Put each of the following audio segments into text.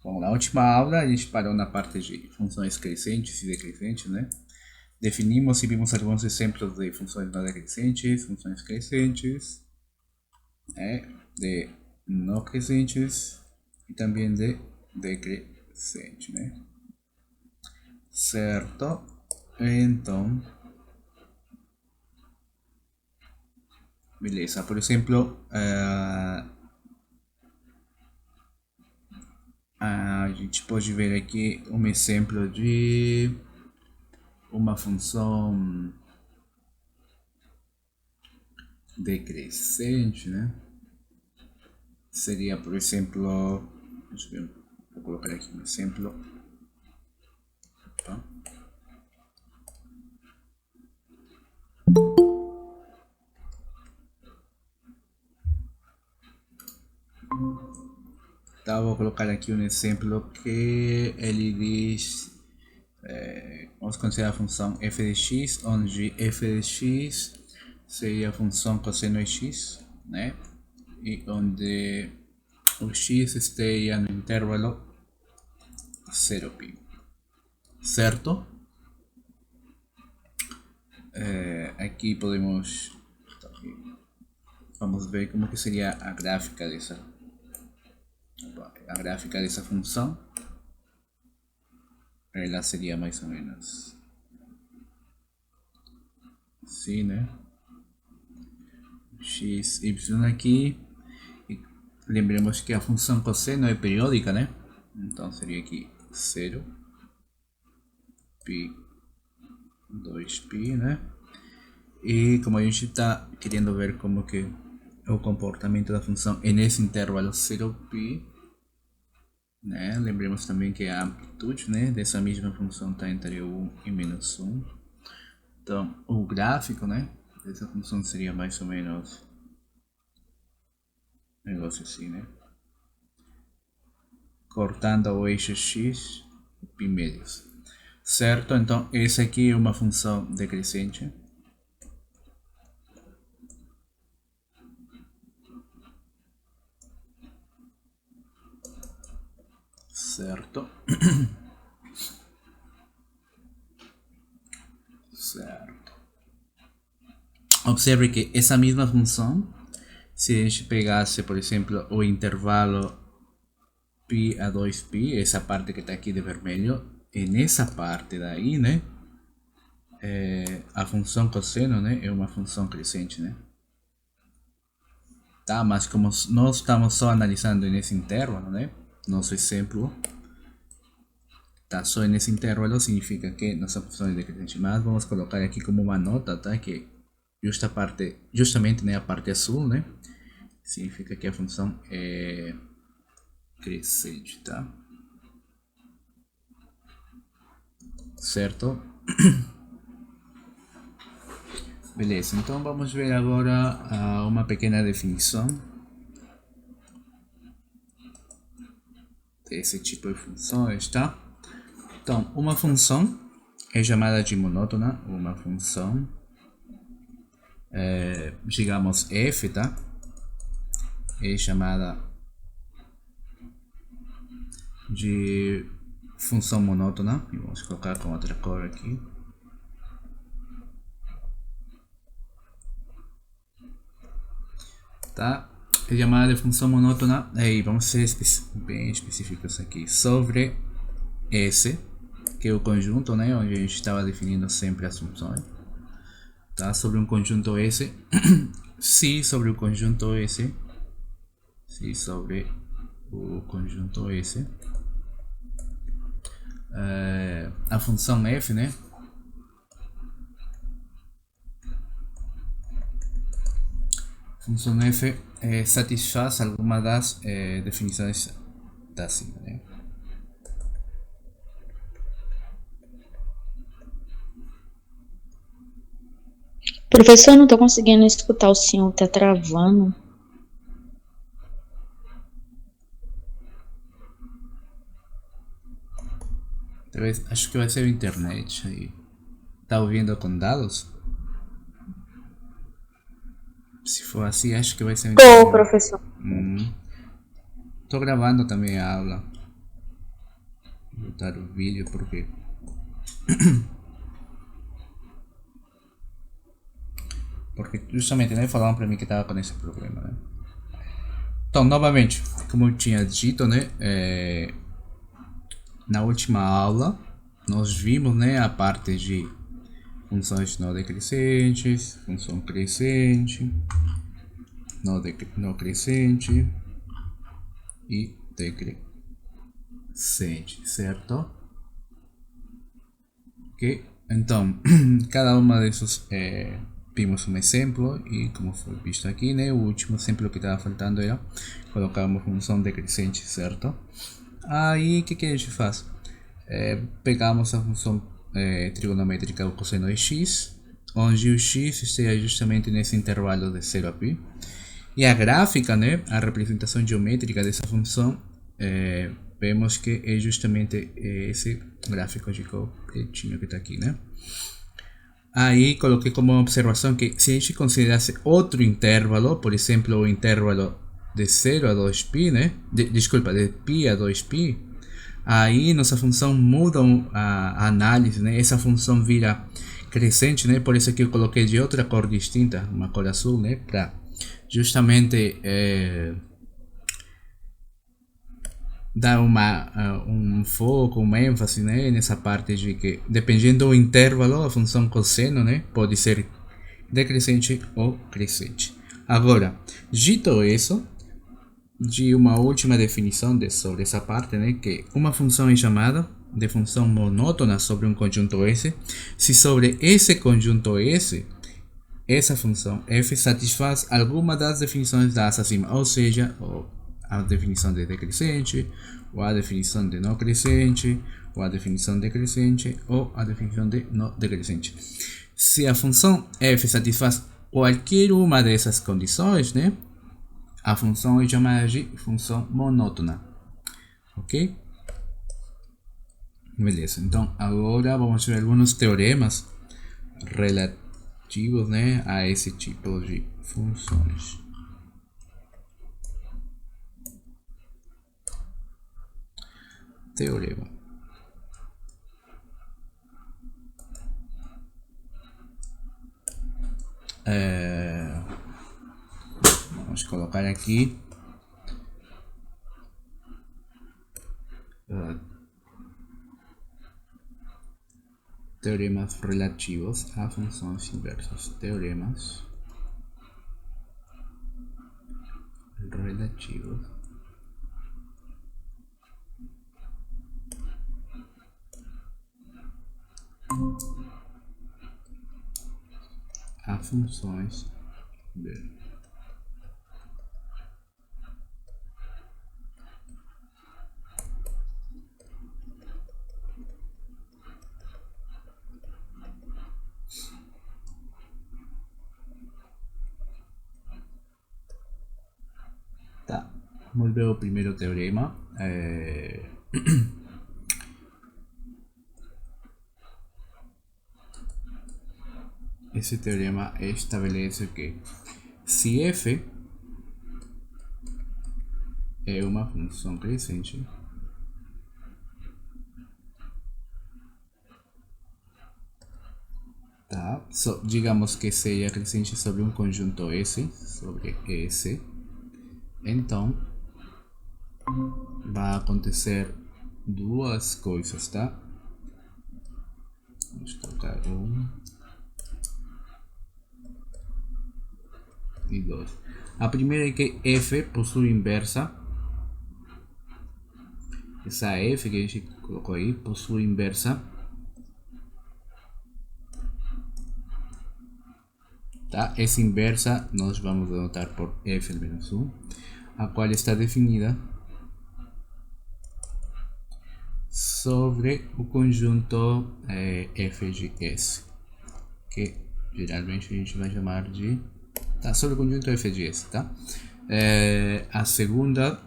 Bom, na última aula a gente parou na parte de funções crescentes e decrescentes, né? Definimos e vimos alguns exemplos de funções não decrescentes, funções crescentes, de não crescentes e também de decrescente, né? Certo? Então, beleza. Por exemplo, a gente pode ver aqui um exemplo de uma função decrescente, né? Seria, por exemplo, deixa eu ver, vou colocar aqui um exemplo. Opa. Tá, vou colocar aqui um exemplo que ele diz, vamos considerar a função f de x, onde f de x seria a função cosseno de x, né? E onde o x esteja no intervalo 0π, certo? Aqui podemos, vamos ver como que seria a gráfica dessa função. Ela seria mais ou menos assim, né? X, y aqui. E lembremos que a função cosseno é periódica, né? Então seria aqui 0 π 2π, né? E como a gente está querendo ver como que é o comportamento da função é nesse intervalo 0π, né? Lembremos também que a amplitude, né, dessa mesma função está entre 1 e menos 1. Então o gráfico, né, dessa função seria mais ou menos um negócio assim, né? Cortando o eixo x, π médios. Certo? Então essa aqui é uma função decrescente. Certo? Certo. Observe que essa mesma função, se a gente pegasse, por exemplo, o intervalo π a 2π, essa parte que está aqui de vermelho, e nessa parte daí, né, a função cosseno, né, é uma função crescente, né? Tá, mas como nós estamos só analisando nesse intervalo, né, nosso exemplo tá só nesse intervalo, significa que nossa função é decrescente. Mas vamos colocar aqui como uma nota, tá, que justamente, né, a parte azul, né, significa que a função é crescente, tá? Certo? Beleza, então vamos ver agora uma pequena definição desse tipo de funções, tá? Então, uma função é chamada de monótona, uma função, digamos f, tá? É chamada de função monótona, e vamos colocar com outra cor aqui. Tá? É chamada de função monótona, aí vamos ser bem específicos aqui, sobre S, que é o conjunto, né, onde a gente estava definindo sempre as funções, tá? Sobre um conjunto S, se sobre o conjunto S, se sobre o conjunto S, a função f, né, a função f satisfaz alguma das definições da acima, né? Professor, não tô conseguindo escutar o senhor, tá travando. Talvez, acho que vai ser a internet aí. Tá ouvindo com dados? Se for assim, acho que vai ser a Tô, internet. professor. Tô gravando também a aula. voltar o vídeo porque justamente, né, falaram para mim que estava com esse problema, né? Então, novamente, como eu tinha dito, né, na última aula nós vimos, né, a parte de funções não decrescentes, função crescente, não crescente e decrescente, certo? Ok? Então, cada uma desses vimos um exemplo e como foi visto aqui, né, o último exemplo que estava faltando era colocar uma função decrescente, certo? Aí, o que a gente faz? Pegamos a função trigonométrica do cosseno de x, onde o x esteja justamente nesse intervalo de 0 a π. E a gráfica, né, a representação geométrica dessa função, vemos que é justamente esse gráfico de cor pretinho que está aqui, né? Aí coloquei como observação que se a gente considerasse outro intervalo, por exemplo, o intervalo de 0 a 2π, né? Desculpa, de π a 2π, aí nossa função muda a análise, né? Essa função vira crescente, né? Por isso que eu coloquei de outra cor distinta, uma cor azul, né? Para justamente dar um foco, uma ênfase, né? Nessa parte de que, dependendo do intervalo, a função cosseno, né? Pode ser decrescente ou crescente. Agora, dito isso, de uma última definição sobre essa parte, né, que uma função é chamada de função monótona sobre um conjunto S se sobre esse conjunto S essa função f satisfaz alguma das definições dadas acima, ou seja, a definição de decrescente, ou a definição de não crescente, ou a definição decrescente, ou a definição de não decrescente. Se a função f satisfaz qualquer uma dessas condições, né, a função é chamada de função monótona, ok? Beleza, então agora vamos ver alguns teoremas relativos, né, a esse tipo de funções. Teorema. Vamos colocar aqui teoremas relativos a funções inversas. Teoremas relativos a funções inversas. Tá, vamos ver o primeiro teorema. Esse teorema estabelece que se f é uma função crescente, tá? Digamos que seja crescente sobre um conjunto S, sobre S, então vai acontecer duas coisas, tá? Vamos colocar 1 e 2. A primeira é que f possui inversa. Essa f que a gente colocou aí possui inversa, tá? Essa inversa nós vamos anotar por f menos 1, a qual está definida sobre o conjunto f de S, que geralmente a gente vai chamar de, tá, sobre o conjunto f de S, tá? A segunda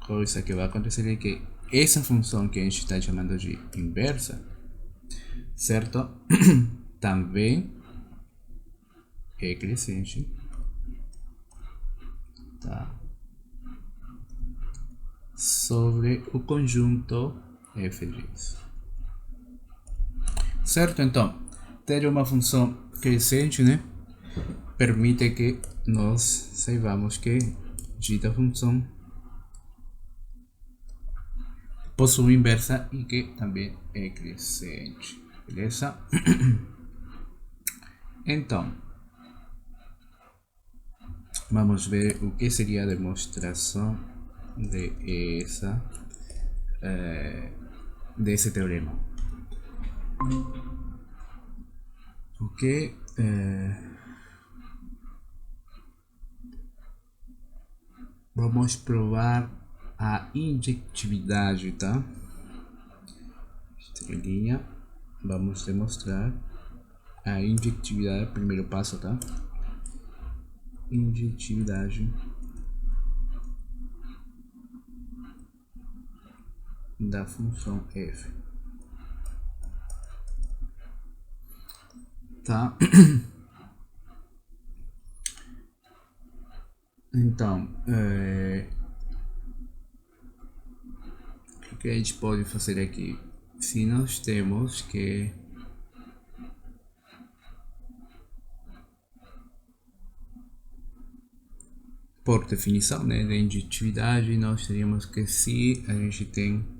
coisa que vai acontecer é que essa função que a gente está chamando de inversa, certo? Também é crescente, tá? Sobre o conjunto f de x. Certo? Então, ter uma função crescente, né, permite que nós saibamos que dita função possui inversa e que também é crescente. Beleza? Então, vamos ver o que seria a demonstração desse teorema. Ok, vamos provar a injetividade, tá? Estrelinha, vamos demonstrar a injetividade, primeiro passo, tá? Injetividade da função f, tá? Então, o que a gente pode fazer aqui? Se nós temos que por definição, né, de injetividade, nós teríamos que se a gente tem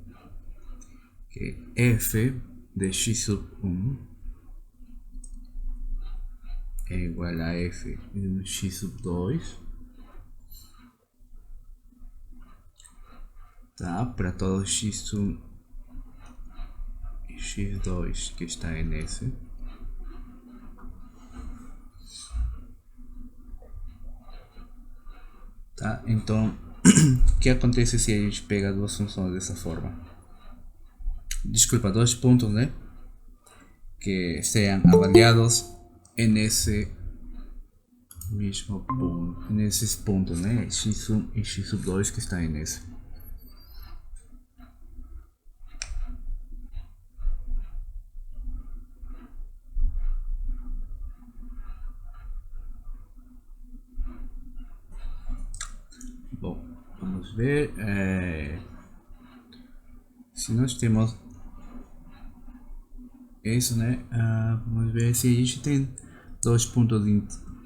que f de x sub 1 é igual a f de x sub 2, tá? Para todo x1 e x2 que está nesse. Tá? Então, o que acontece se a gente pega duas funções dessa forma? Desculpa, dois pontos, né? Que sejam avaliados nesse mesmo ponto, nesses pontos, né? x1 e x2 que está nesse. Bom, vamos ver. Se nós temos isso, né? Vamos ver se a gente tem dois pontos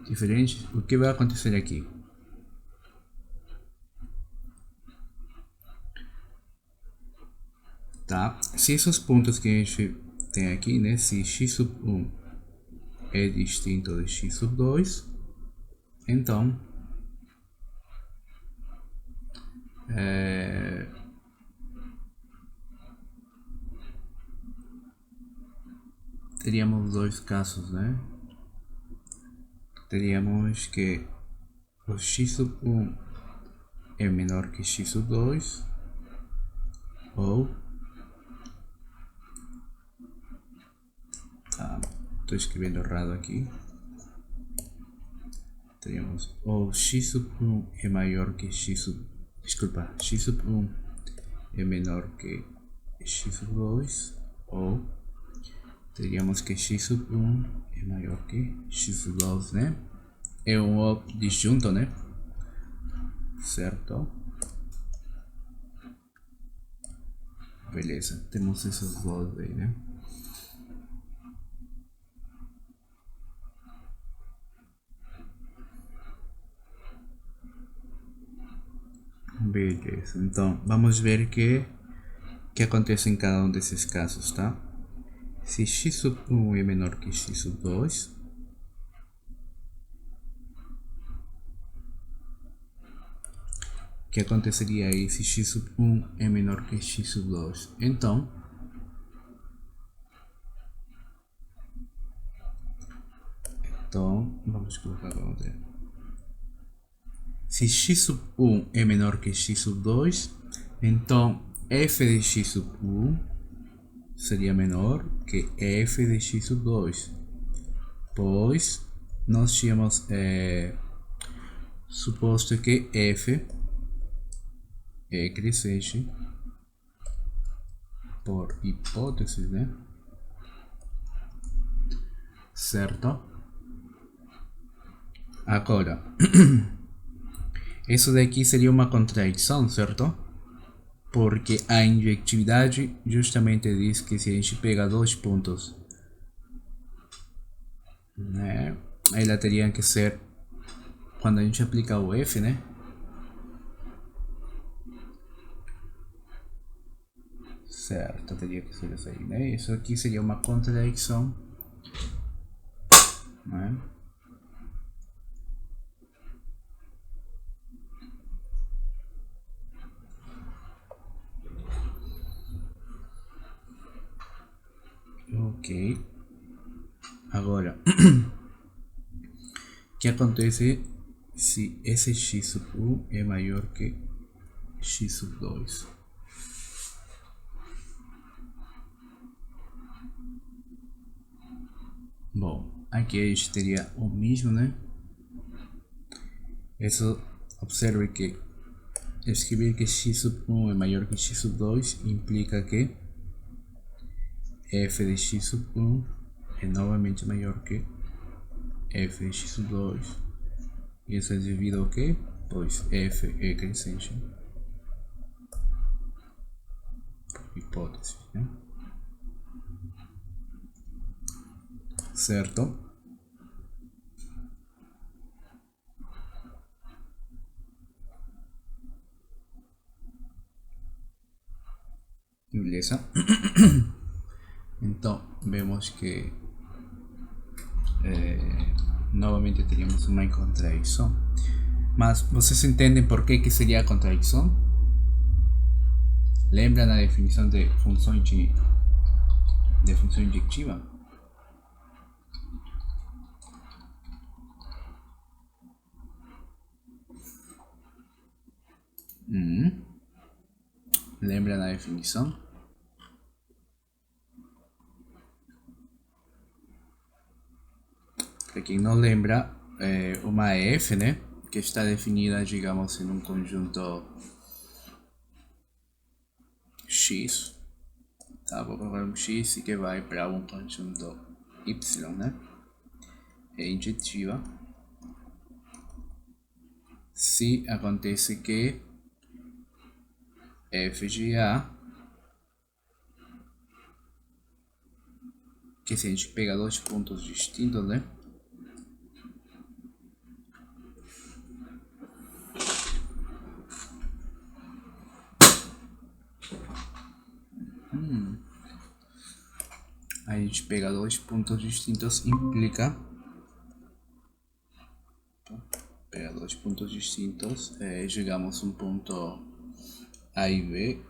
diferentes. O que vai acontecer aqui? Tá? Se esses pontos que a gente tem aqui, né? Se x sub 1 é distinto de x sub 2, então teríamos dois casos, né? Teríamos que o x sub 1 é menor que x sub 2, ou estou escrevendo errado aqui. Teríamos ou x sub 1 é maior que x sub, desculpa, x sub 1 é menor que x sub 2, ou teríamos que x sub 1 é maior que x sub 2, né? É um disjunto, né? Certo? Beleza, temos esses dois aí, né? Beleza, então vamos ver o que acontece em cada um desses casos, tá? Se x sub 1 é menor que x sub 2, o que aconteceria aí se x sub 1 é menor que x sub 2? Então, vamos colocar outra. Se x sub 1 é menor que x sub 2, então f de x sub 1 seria menor que f de x sub 2, pois nós tínhamos suposto que f é crescente por hipótese, né? Certo? Agora, isso daqui seria uma contradição, certo? porque a injetividade justamente diz que se a gente pega dois pontos, né, ela teria que ser, quando a gente aplica o F, né, certo, teria que ser isso aí, né, isso aqui seria uma contradição, né. Ok, agora o que acontece se esse x sub 1 é maior que x sub 2? Bom, aqui a gente teria o mesmo, né? Isso, observe que escrever que x sub 1 é maior que x sub 2 implica que f de x sub 1 é novamente maior que f de x sub 2. Isso é devido ao que? Pois f é crescente. Hipótese, né? Certo? Beleza? Então, vemos que novamente teríamos uma contradição. Mas vocês entendem por que seria a contradição? Lembra da definição de função injetiva? Lembra da definição? Para quem não lembra, é uma f, né, que está definida, digamos, em um conjunto x, tá? Vou colocar um x que vai para um conjunto y, né? É injetiva se acontece que f de a, que se a gente pega dois pontos distintos, né? A gente pega dois pontos distintos implica pega dois pontos distintos, digamos um ponto A e B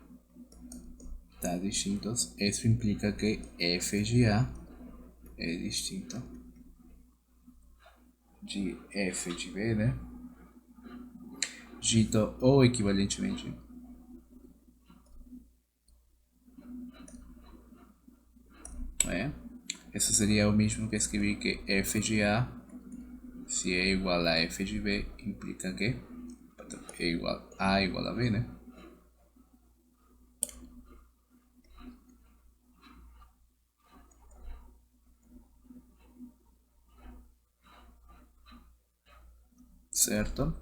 tá distintos, isso implica que f de A é distinto de f de B, né? Dito ou equivalentemente, isso seria o mesmo que escrever que f de A, se é igual a f de B, implica que é igual a igual a B, né? Certo?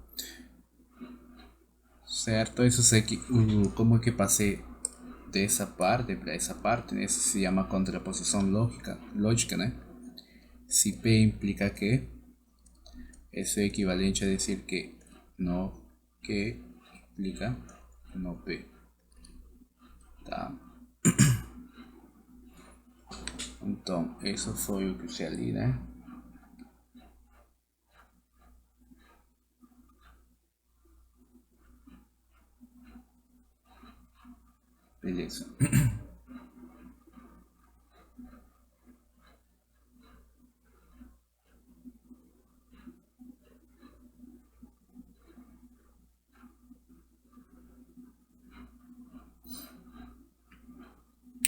Certo, isso sei que como que passei dessa parte para essa parte, né? Isso se chama contraposição lógica, né? Se P implica que, isso é equivalente a dizer que no que implica no P, tá? Então, isso foi o que eu sei ali, né? Beleza.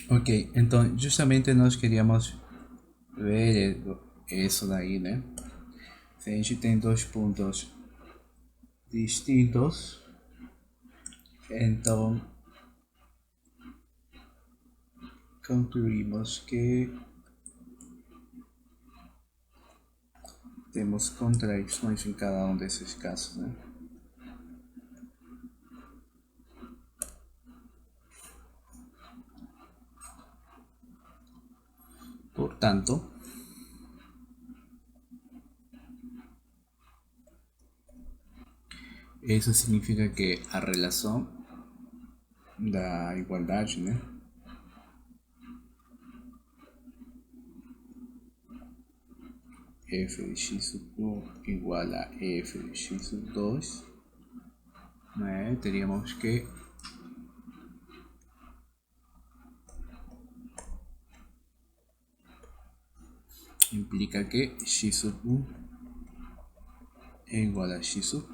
Ok, então justamente nós queríamos ver isso daí, né? Se a gente tem dois pontos distintos, então concluímos que temos contradições em cada um desses casos, né? tanto, isso significa que a relação da igualdade, né? F de x sub 1 igual a f de x sub 2, né? Teríamos que implica que x sub 1 é igual a x sub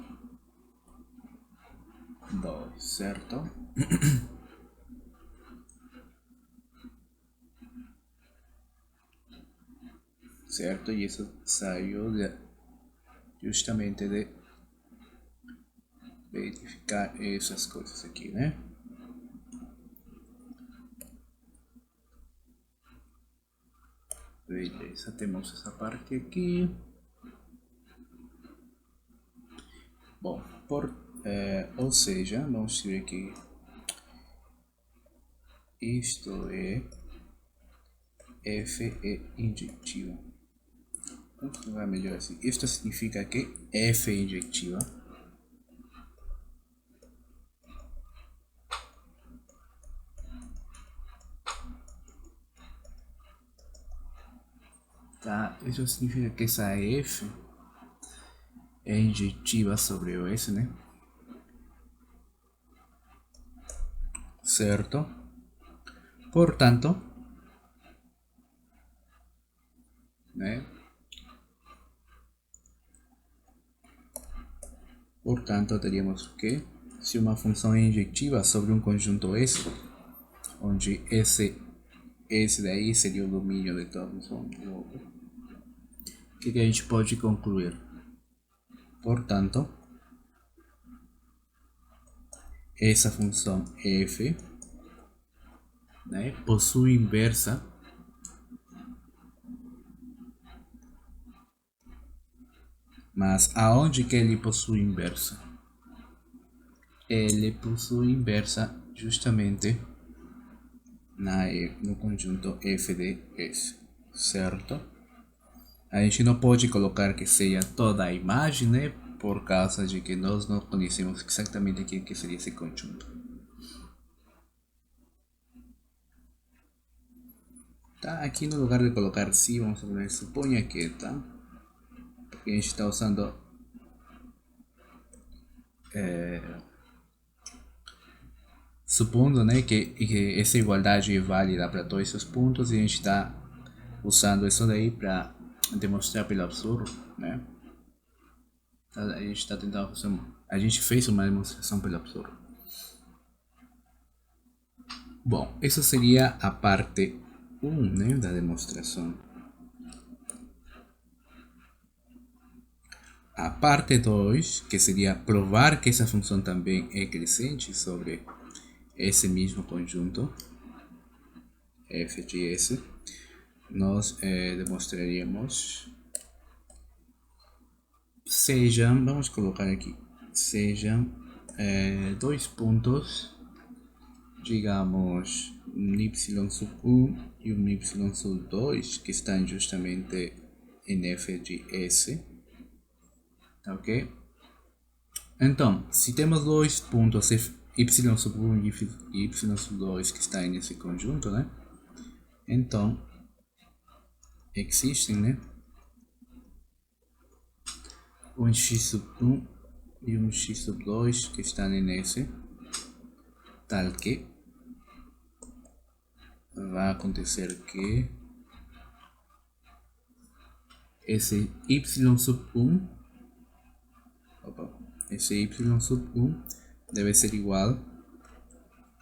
2, certo? Certo? E isso saiu justamente de verificar essas coisas aqui, né? Beleza, temos essa parte aqui. Bom, ou seja, vamos escrever aqui. Isto é F é injetiva. Vamos colocar melhor assim. Isto significa que F é injetiva. Tá? Isso significa que essa F é injetiva sobre o S, né? Certo? Portanto, né? Portanto, teríamos que se uma função é injetiva sobre um conjunto S, onde esse daí seria o domínio de toda função, o que a gente pode concluir? Portanto, essa função f, né, possui inversa mas aonde que ele possui inversa? Ele possui inversa justamente no conjunto f de S, certo? A gente não pode colocar que seja toda a imagem, né? Por causa de que nós não conhecemos exatamente o que seria esse conjunto. Tá, aqui no lugar de colocar se, vamos fazer suponha que, tá? Porque a gente está usando supondo, né, que essa igualdade é válida para todos os pontos e a gente está usando isso daí para demonstrar pelo absurdo, né? A gente está tentando fazer a gente fez uma demonstração pelo absurdo. Bom, isso seria a parte 1, né, da demonstração. A parte 2, que seria provar que essa função também é crescente sobre esse mesmo conjunto f de S, nós demonstraríamos, sejam, vamos colocar aqui, sejam dois pontos, digamos, um y sub 1 e um y sub 2, que estão justamente em f de S, ok? Então, se temos dois pontos y sub 1 e y sub 2 que estão nesse conjunto, né? Então, existem, né? Um x sub 1 e um x sub 2 que estão nesse, tal que vai acontecer que esse y sub 1, esse y sub 1 deve ser igual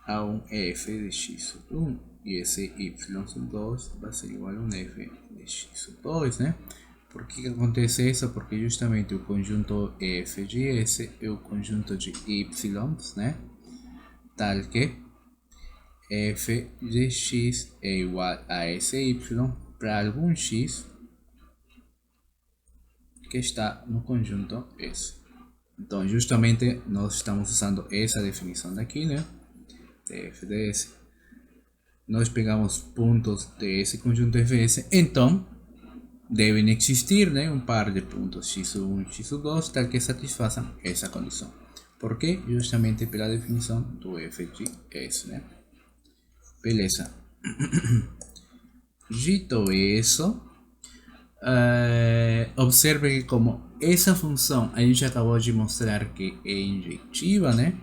a um f de x sub 1 e esse y sub 2 vai ser igual a um f de x sub 2, né? Por que acontece isso? Porque justamente o conjunto f de S é o conjunto de y, né? Tal que f de x é igual a esse y para algum x que está no conjunto S. Então, justamente, nós estamos usando essa definição daqui, né? De f de S. nós pegamos pontos desse conjunto fs, então devem existir, né, um par de pontos x1 e x2 tal que satisfaçam essa condição. Por quê? Justamente pela definição do f de s, né? Beleza. Dito isso, observe que como essa função a gente acabou de mostrar que é injetiva, né?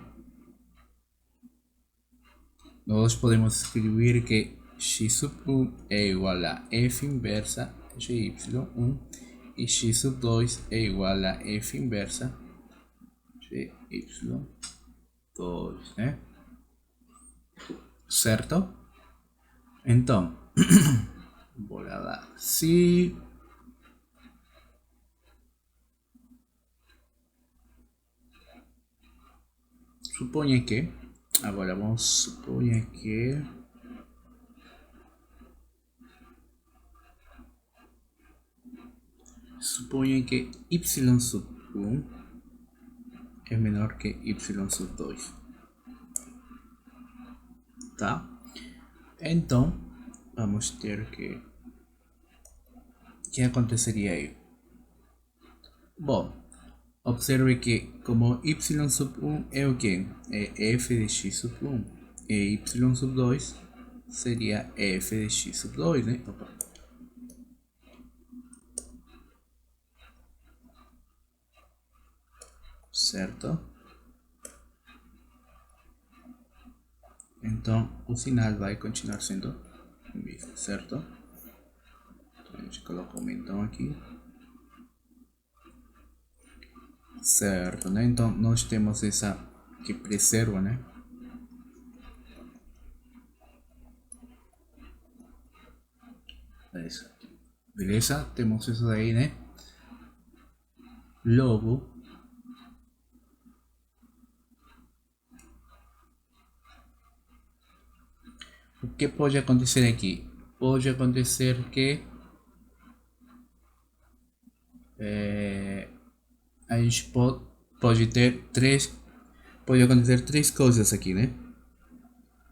Nós podemos escrever que x sub 1 é igual a f inversa de y1 e x sub 2 é igual a f inversa de y2, né? Certo? Então, bora lá. Se suponha que, agora vamos suponha que y sub 1 é menor que y sub 2, tá? Então, vamos ter que aconteceria aí? Bom, observe que como y sub 1 é o que? É f de x sub 1 e y sub 2 seria f de x sub 2, né? Opa. Certo? Então o sinal vai continuar sendo o mesmo, certo? Então a gente coloca um então aqui. Certo, né? Então nós temos essa que preserva, né? Beleza? Temos isso daí, né? Logo, o que pode acontecer aqui? Pode acontecer que a gente pode ter pode acontecer três coisas aqui, né?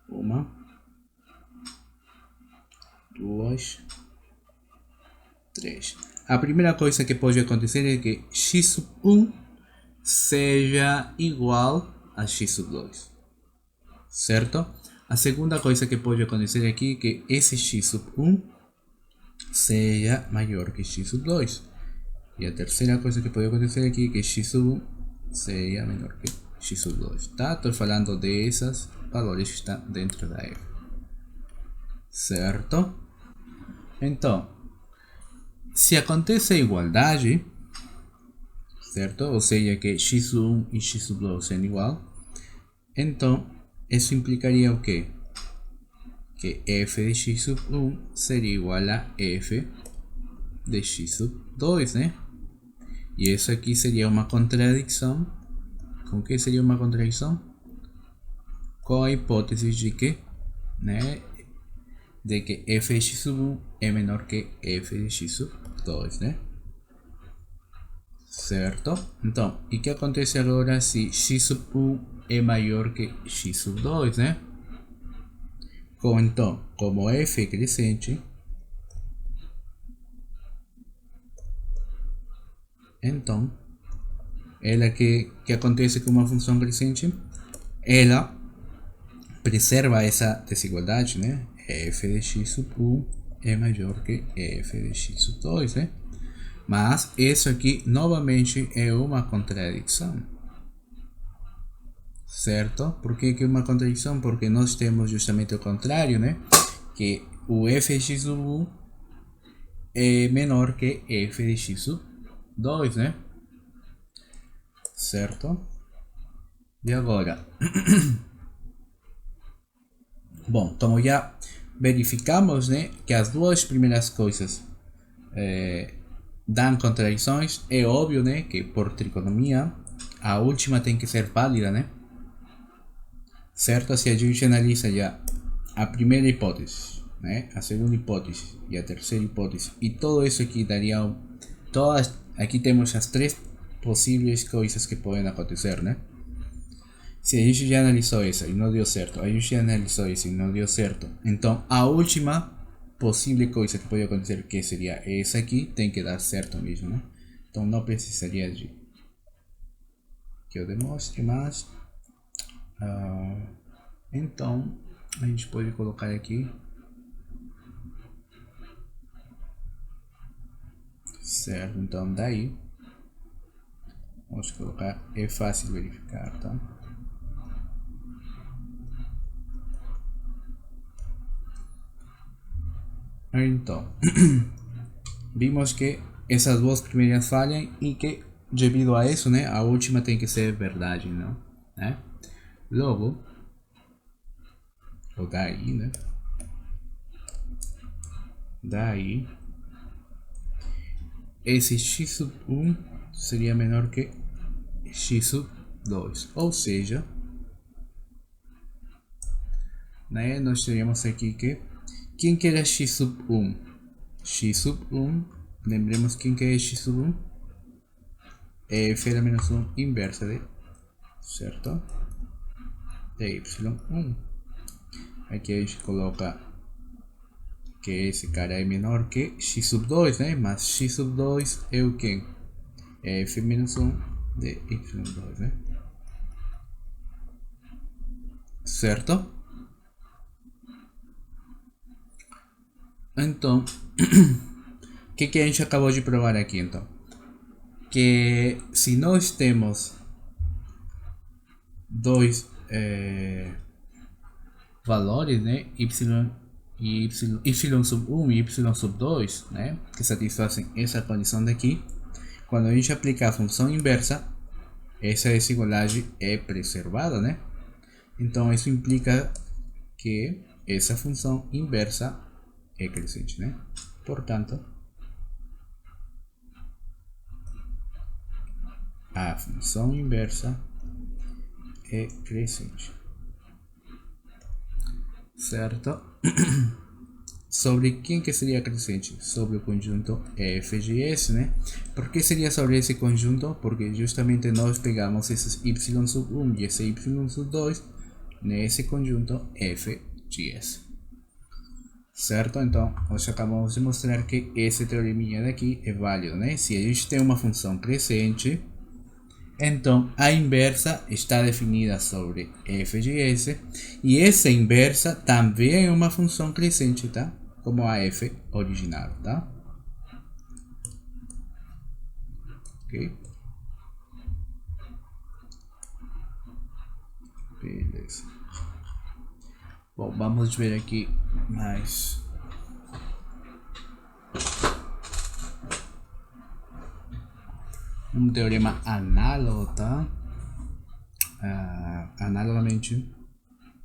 Uma, duas, três. A primeira coisa que pode acontecer é que x sub 1 seja igual a x sub 2, certo? A segunda coisa que pode acontecer aqui é que esse x sub 1 seja maior que x sub 2. E a terceira coisa que pode acontecer aqui é que x sub 1 seja menor que x sub 2, tá? Estou falando desses valores que estão dentro da f, certo? Então, se acontece a igualdade, certo? Ou seja, que x sub 1 e x sub 2 são igual, então isso implicaria o quê? Que f de x sub 1 seria igual a f de x sub 2, né? E isso aqui seria uma contradição. Com que seria uma contradição? Com a hipótese de que, né, de que f de x sub 1 é menor que f de x sub 2, né? Certo? Então, e o que acontece agora se x sub 1 é maior que x sub 2, né? Então, como f é crescente, então, ela que acontece com uma função crescente, ela preserva essa desigualdade, né? F de x sub 1 é maior que f de x sub 2, né? Mas isso aqui novamente é uma contradição, certo? Por que é uma contradição? Porque nós temos justamente o contrário, né? Que o f de x sub 1 é menor que f de x sub 2, né? Certo? E agora? Bom, então já verificamos, né, que as duas primeiras coisas dão contradições. É óbvio, né, que por trigonomia a última tem que ser válida, né? Certo? Se a gente analisa já a primeira hipótese, né, a segunda hipótese e a terceira hipótese, e todo isso aqui daria aqui temos as três possíveis coisas que podem acontecer, né? Se a gente já analisou isso e não deu certo, a gente já analisou isso e não deu certo, então a última possível coisa que pode acontecer, que seria essa aqui, tem que dar certo mesmo, né? Então não precisaria de que eu demonstre mais. Então a gente pode colocar aqui, certo? Então daí vamos colocar, é fácil verificar, tá? Então vimos que essas duas primeiras falham e que devido a isso, né, a última tem que ser verdade, não, né? Logo, ou daí, né? Daí esse x sub 1 seria menor que x sub 2, ou seja, né, nós teríamos aqui que quem que era x sub 1? X sub 1, lembremos quem que é x sub 1? É f era menos 1 inversa de, certo? De y1. Aqui a gente coloca que esse cara é menor que x sub 2, né? Mas x sub 2 é o que? É f menos 1 de y2, né? Certo? Então, o que a gente acabou de provar aqui, então? Que se nós temos dois valores, né? Y sub 1 e y sub 2, né? Que satisfazem essa condição daqui. Quando a gente aplicar a função inversa, essa desigualdade é preservada, né? Então isso implica que essa função inversa é crescente, né? Portanto, a função inversa é crescente, certo? Sobre quem que seria crescente? Sobre o conjunto f de s, né? Por que seria sobre esse conjunto? Porque justamente nós pegamos esses y sub 1 e esse y sub 2 nesse conjunto f de s, certo? Então nós acabamos de mostrar que esse teoreminha daqui é válido, né? Se a gente tem uma função crescente, então a inversa está definida sobre f de s, e essa inversa também é uma função crescente, tá? Como a f original, tá? Ok? Beleza. Bom, vamos ver aqui mais um teorema análogo, tá? Analogamente,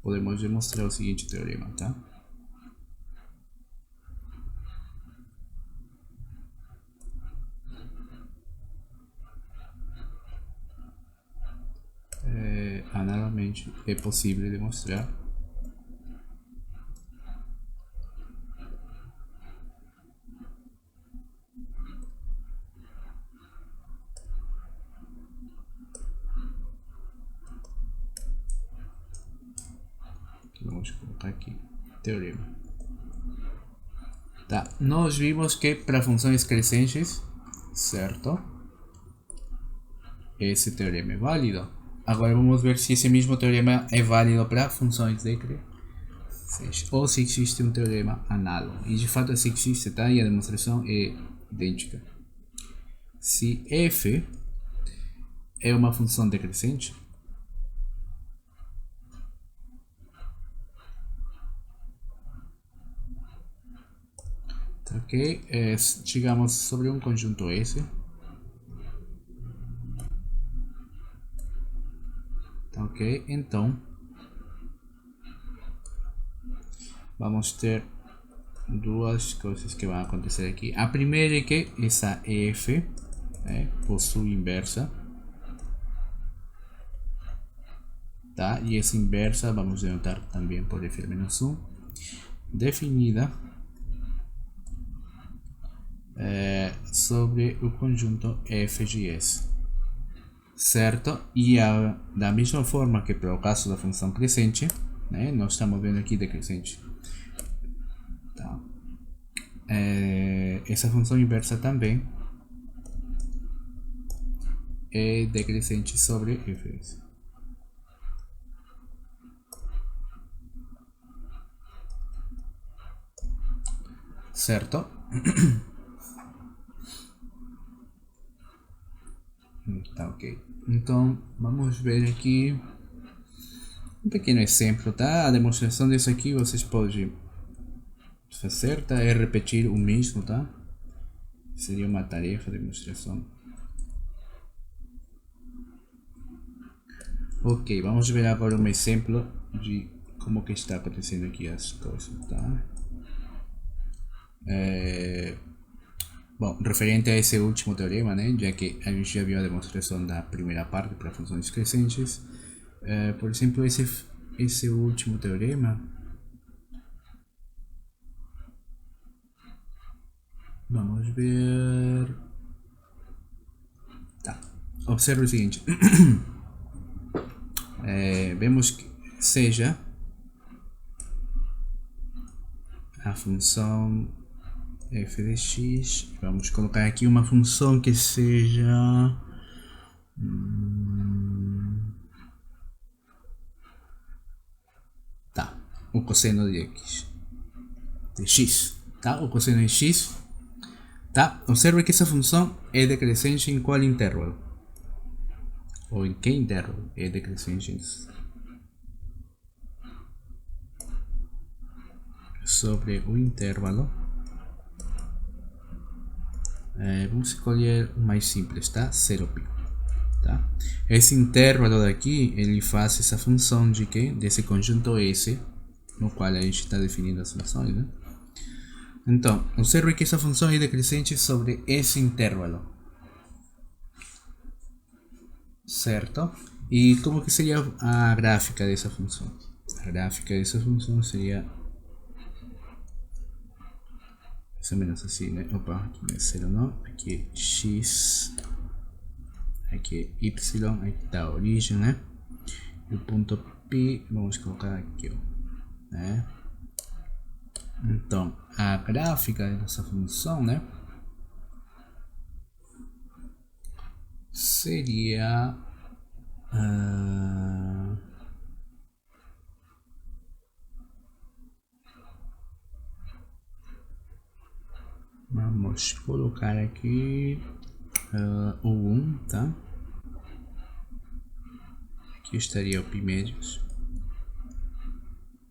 podemos demonstrar o seguinte teorema, tá? Analogamente é possível demonstrar vamos colocar aqui teorema, tá? Nós vimos que para funções crescentes, certo, esse teorema é válido. Agora vamos ver se esse mesmo teorema é válido para funções decrescentes, ou se existe um teorema análogo, e de fato esse existe, tá? E a demonstração é idêntica. Se f é uma função decrescente, ok? Chegamos sobre um conjunto S, ok? Então vamos ter duas coisas que vão acontecer aqui. A primeira é que essa f possui inversa, tá? E essa inversa vamos denotar também por f menos 1, definida sobre o conjunto f de s, certo? E da mesma forma que para o caso da função crescente, né, nós estamos vendo aqui decrescente, tá? Essa função inversa também é decrescente sobre f. Certo? Tá ok. Então vamos ver aqui um pequeno exemplo, tá? A demonstração disso aqui vocês podem fazer, tá? É repetir o mesmo, tá? Seria uma tarefa de demonstração. Ok, vamos ver agora um exemplo de como que está acontecendo aqui as coisas, tá? Bom, referente a esse último teorema, né, já que a gente já viu a demonstração da primeira parte para funções crescentes, por exemplo, esse último teorema, vamos ver, tá, observe o seguinte, vemos que seja a função f de x, vamos colocar aqui uma função que seja tá, o cosseno de x, tá, o cosseno de x, tá, observe que essa função é decrescente em qual intervalo, ou em que intervalo é decrescente sobre o intervalo. Vamos escolher o mais simples, tá? 0π. Tá? Esse intervalo daqui, ele faz essa função de que? Desse conjunto S, no qual a gente está definindo as funções, né? Então, observe que essa função é decrescente sobre esse intervalo. Certo? E como que seria a gráfica dessa função? A gráfica dessa função seria mais ou menos assim, né? Opa, aqui não é 0 não, aqui é x, aqui é y, aqui está a origem, né? E o ponto P, vamos colocar aqui, ó, né? Então, a gráfica dessa função, né? Seria vamos colocar aqui o 1, tá? Aqui estaria o π médios,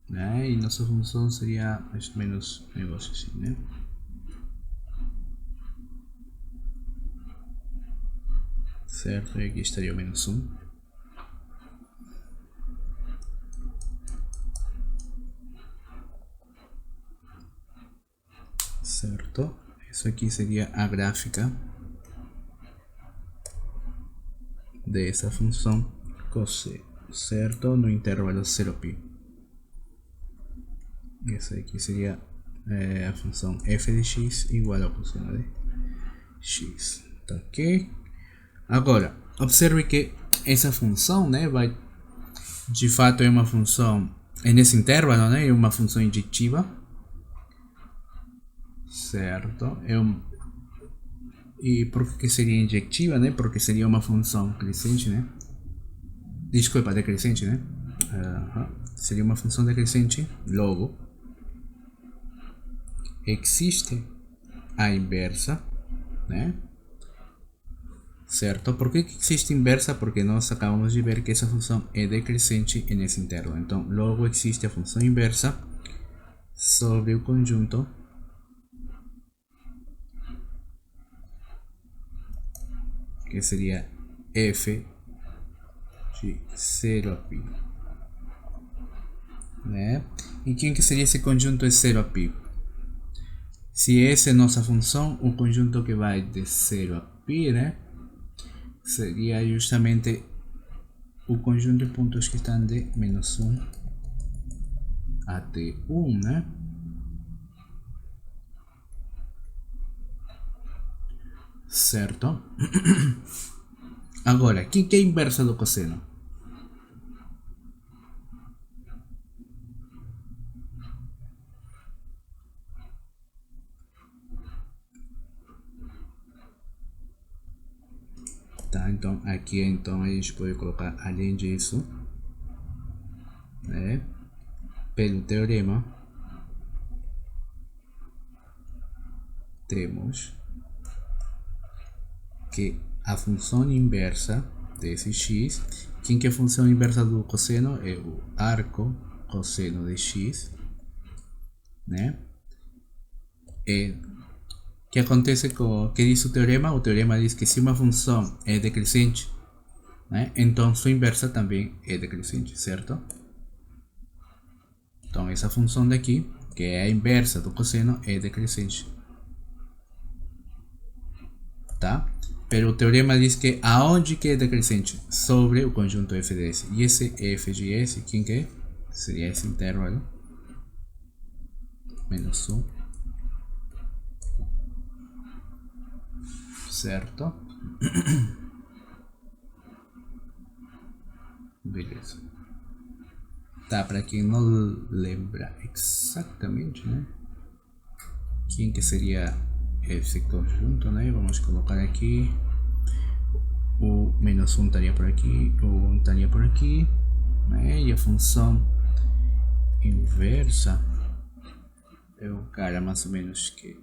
né? E nossa função seria mais ou menos um negócio assim, né? Certo? E aqui estaria o menos 1. Certo? Isso aqui seria a gráfica dessa função cosseno, certo? No intervalo 0π. Essa aqui seria a função f de x igual ao cosseno de x. Tá ok? Agora, observe que essa função, né, vai, de fato é uma função, é nesse intervalo, né, é uma função injetiva, certo? E por que seria injetiva, né? Porque seria uma função crescente, né? Desculpa, decrescente, né? Seria uma função decrescente, logo existe a inversa, né? Certo? Por que existe inversa? Porque nós acabamos de ver que essa função é decrescente nesse intervalo. Então, logo existe a função inversa sobre o conjunto que seria f de 0 a π, né? E quem que seria esse conjunto de 0 a π? Se essa é nossa função, o conjunto que vai de 0 a π, né, seria justamente o conjunto de pontos que estão de menos 1 até 1, né? Certo? Agora, o que é a inversa do cosseno? Tá, então aqui então a gente pode colocar, além disso, né, pelo teorema temos que a função inversa desse x, quem que é a função inversa do cosseno? É o arco cosseno de x, né? E o que acontece com o que diz o teorema? O teorema diz que se uma função é decrescente, né, então sua inversa também é decrescente, certo? Então essa função daqui, que é a inversa do cosseno, é decrescente, tá? Pero o teorema diz que aonde que é decrescente? Sobre o conjunto f de S. E esse f de S, quem que é? Seria esse intervalo menos 1, certo? Beleza. Tá, para quem não lembra exatamente, né? Quem que seria esse conjunto, né? Vamos colocar aqui. O menos 1 estaria por aqui, o 1 estaria por aqui, né? E a função inversa é o cara mais ou menos que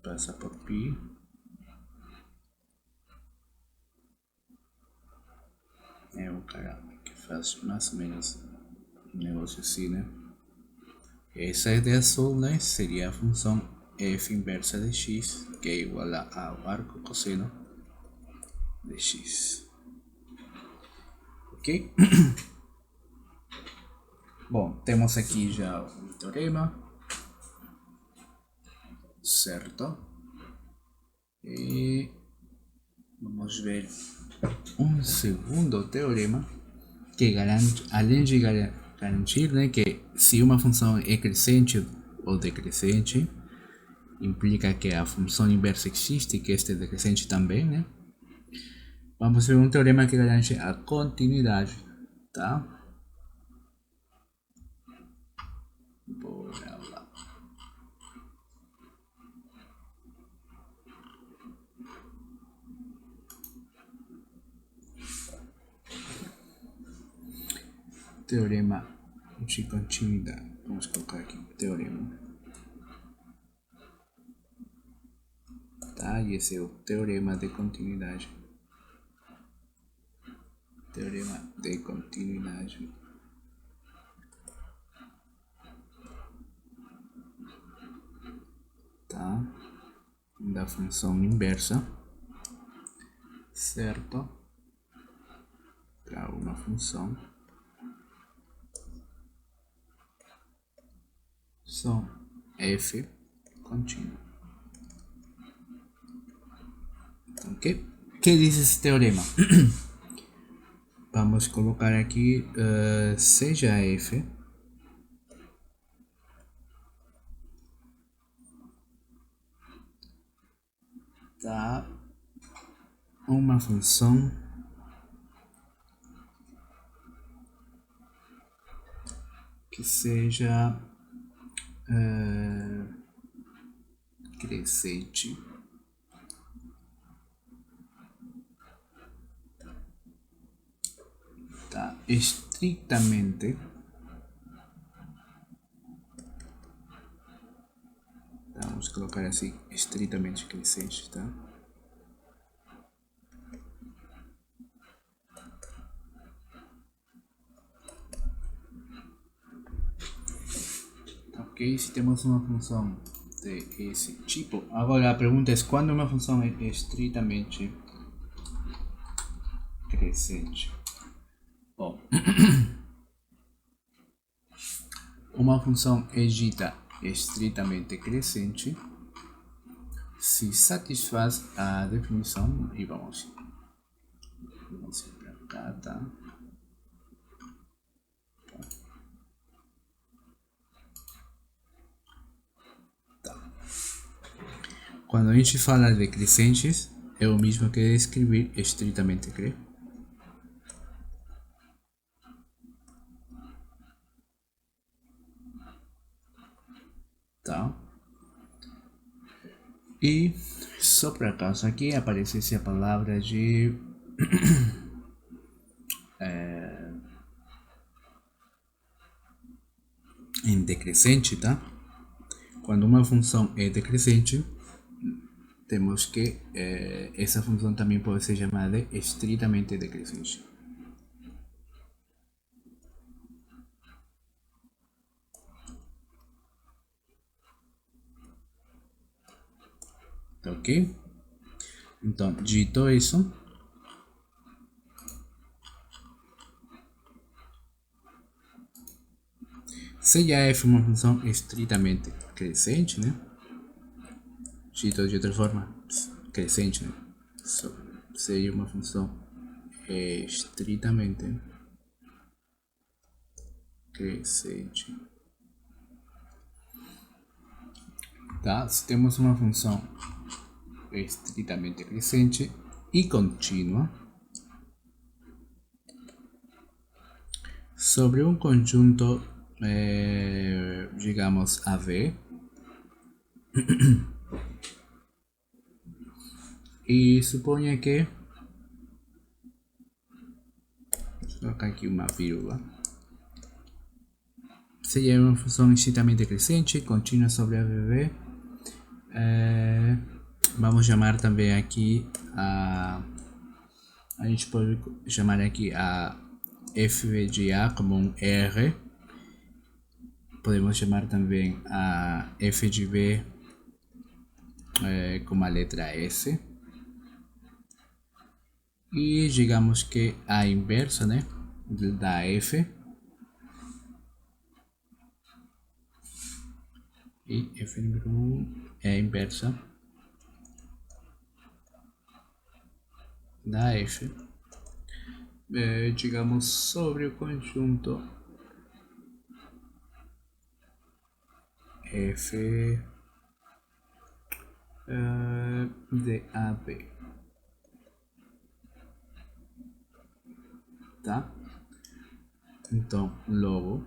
passa por π. É o cara que faz mais ou menos um negócio assim, né? Essa é de azul, né? Seria a função f inversa de x, que é igual ao arco cosseno de x. Ok? Bom, temos aqui já o teorema, certo? E vamos ver um segundo teorema que garante, além de garantir, né, que se uma função é crescente ou decrescente, implica que a função inversa existe e que este é decrescente também, né? Vamos ver um teorema que garante a continuidade, tá? Bora lá. Teorema de continuidade. Vamos colocar aqui teorema. Tá? E esse é o teorema de continuidade. Teorema de continuidade. Tá? Da função inversa, certo? Para uma função são f contínua. Ok? O que diz esse teorema? Vamos colocar aqui, seja f tá uma função que seja crescente tá estritamente tá, vamos colocar assim, estritamente crescente, tá? Ok, se temos uma função desse tipo, agora a pergunta é quando uma função é estritamente crescente. Bom, uma função é dita estritamente crescente se satisfaz a definição, e vamos ir para cá, tá? Quando a gente fala de crescentes, é o mesmo que escrever estritamente tá? E só por acaso aqui aparecesse a palavra de em decrescente, tá? Quando uma função é decrescente, temos que essa função também pode ser chamada de estritamente decrescente. Tá ok? Então, dito isso, se já f é uma função estritamente crescente, né? Dito de outra forma, crescente, né? Seria uma função estritamente crescente. Tá? Se temos uma função estritamente crescente e contínua sobre um conjunto, digamos, AV, e suponha que, vou colocar aqui uma vírgula, seria uma função estritamente crescente contínua sobre AVV. Vamos chamar também aqui a gente pode chamar aqui a f de A como um R. Podemos chamar também a f de B como a letra S. E digamos que a inversa, né, da f, e f número 1 é a inversa da f, digamos, sobre o conjunto f de AB, tá? Então, logo,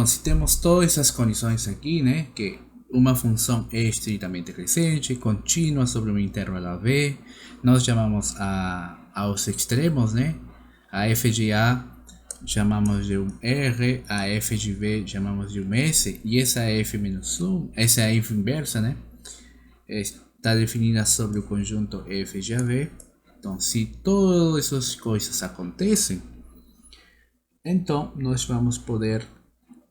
se temos todas essas condições aqui, né, que uma função é estritamente crescente, contínua sobre um intervalo AB, nós chamamos aos extremos, né, a f de A chamamos de um R, a f de B chamamos de um S, e essa f menos 1, essa é a f inversa, né, está definida sobre o conjunto f de AB. Então, se todas essas coisas acontecem, então nós vamos poder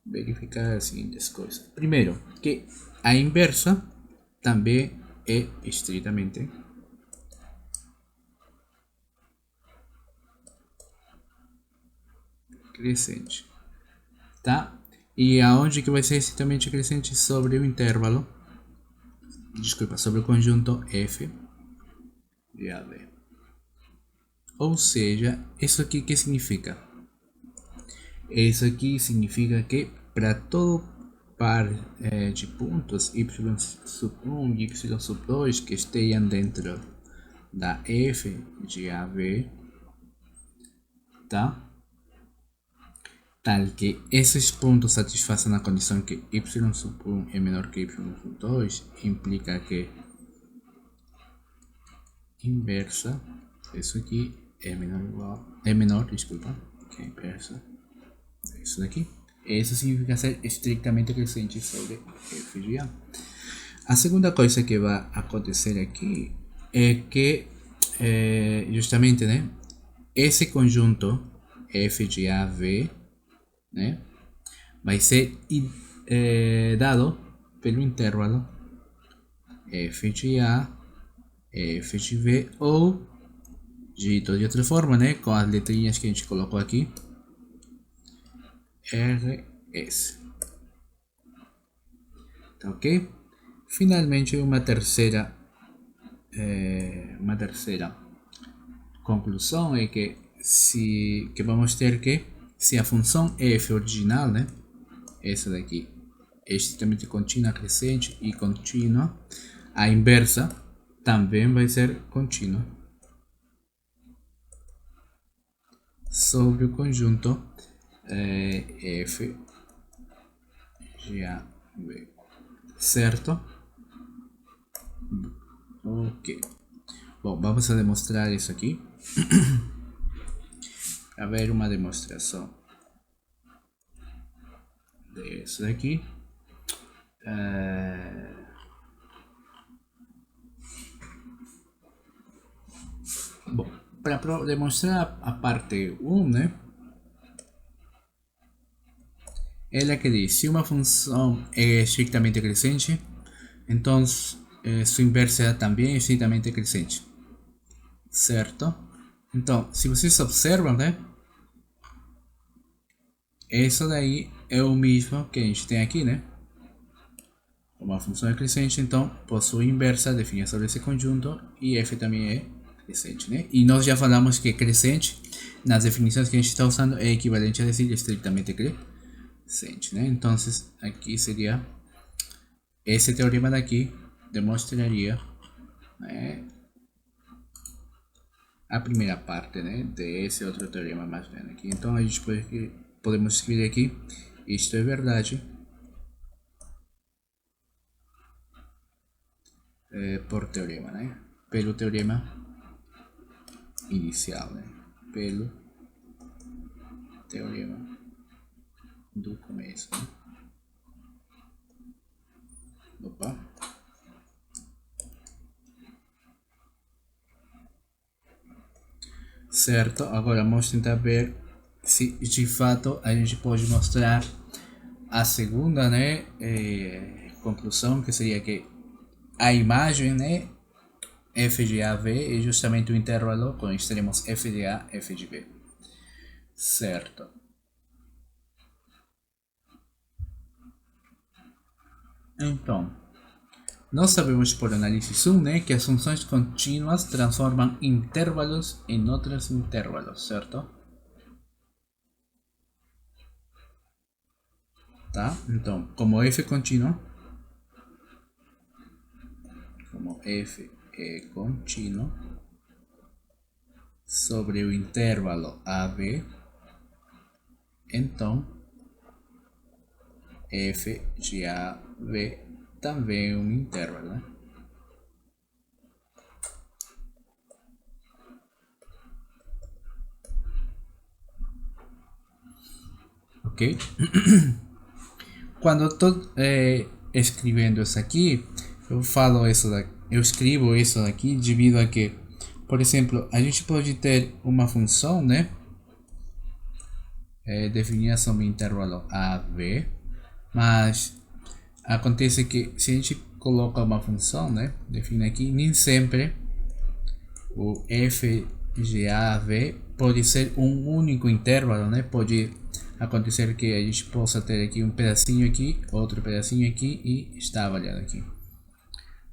verificar as seguintes coisas. Primeiro, que a inversa também é estritamente crescente, tá? E aonde que vai ser estritamente crescente? Sobre o intervalo, desculpa, sobre o conjunto f de AB. Ou seja, isso aqui que significa? Isso aqui significa que para todo par de pontos y sub 1 e y sub 2 que estejam dentro da f de AB, tá? Tal que esses pontos satisfaçam a condição que y sub 1 é menor que y sub 2, implica que inversa, isso aqui é menor ou igual, é menor, desculpa, que a inversa, isso daqui. Isso significa ser estritamente crescente sobre f de A. A segunda coisa que vai acontecer aqui é que, justamente, né, esse conjunto f de AB, né, vai ser dado pelo intervalo f de A, f de B, ou, dito de outra forma, né, com as letrinhas que a gente colocou aqui, RS. Tá ok? Finalmente, uma terceira conclusão é que vamos ter que, se a função f original, né, essa daqui, é estritamente contínua, crescente e contínua, a inversa também vai ser contínua sobre o conjunto f de A, B. certo? Ok. Bom, vamos a demonstrar isso aqui. A ver uma demonstração disso daqui. Bom, para demonstrar a parte 1, né? Ela que diz, se uma função é estritamente crescente, então sua inversa também é estritamente crescente. Certo? Então, se vocês observam, né? Isso daí é o mesmo que a gente tem aqui, né? Uma função é crescente, então possui inversa definida sobre esse conjunto e f também é crescente, né? E nós já falamos que crescente, nas definições que a gente está usando, é equivalente a dizer estritamente crescente, né? Então, aqui seria esse teorema daqui demonstraria, né, a primeira parte, né, desse outro teorema mais velho aqui. Então a gente podemos escrever aqui, isto é verdade por teorema, né, pelo teorema inicial, né, pelo teorema do começo, né? Opa. Certo, agora vamos tentar ver se de fato a gente pode mostrar a segunda, né, conclusão, que seria que a imagem, né, f de a v é justamente o intervalo com extremos f de a, f de b. Certo. Então, nós sabemos por análise 1, né, que as funções contínuas transformam intervalos em outros intervalos, certo? Tá? Então, como f é contínuo sobre o intervalo AB, então f de AB também é um intervalo, né? Ok? Quando eu estou escrevendo isso aqui, eu escrevo isso aqui devido a que, por exemplo, a gente pode ter uma função, né, definida sobre o intervalo AB, mas acontece que se a gente coloca uma função, né, define aqui, nem sempre o f de a a v pode ser um único intervalo, né? Pode acontecer que a gente possa ter aqui um pedacinho aqui, outro pedacinho aqui e está avaliado aqui,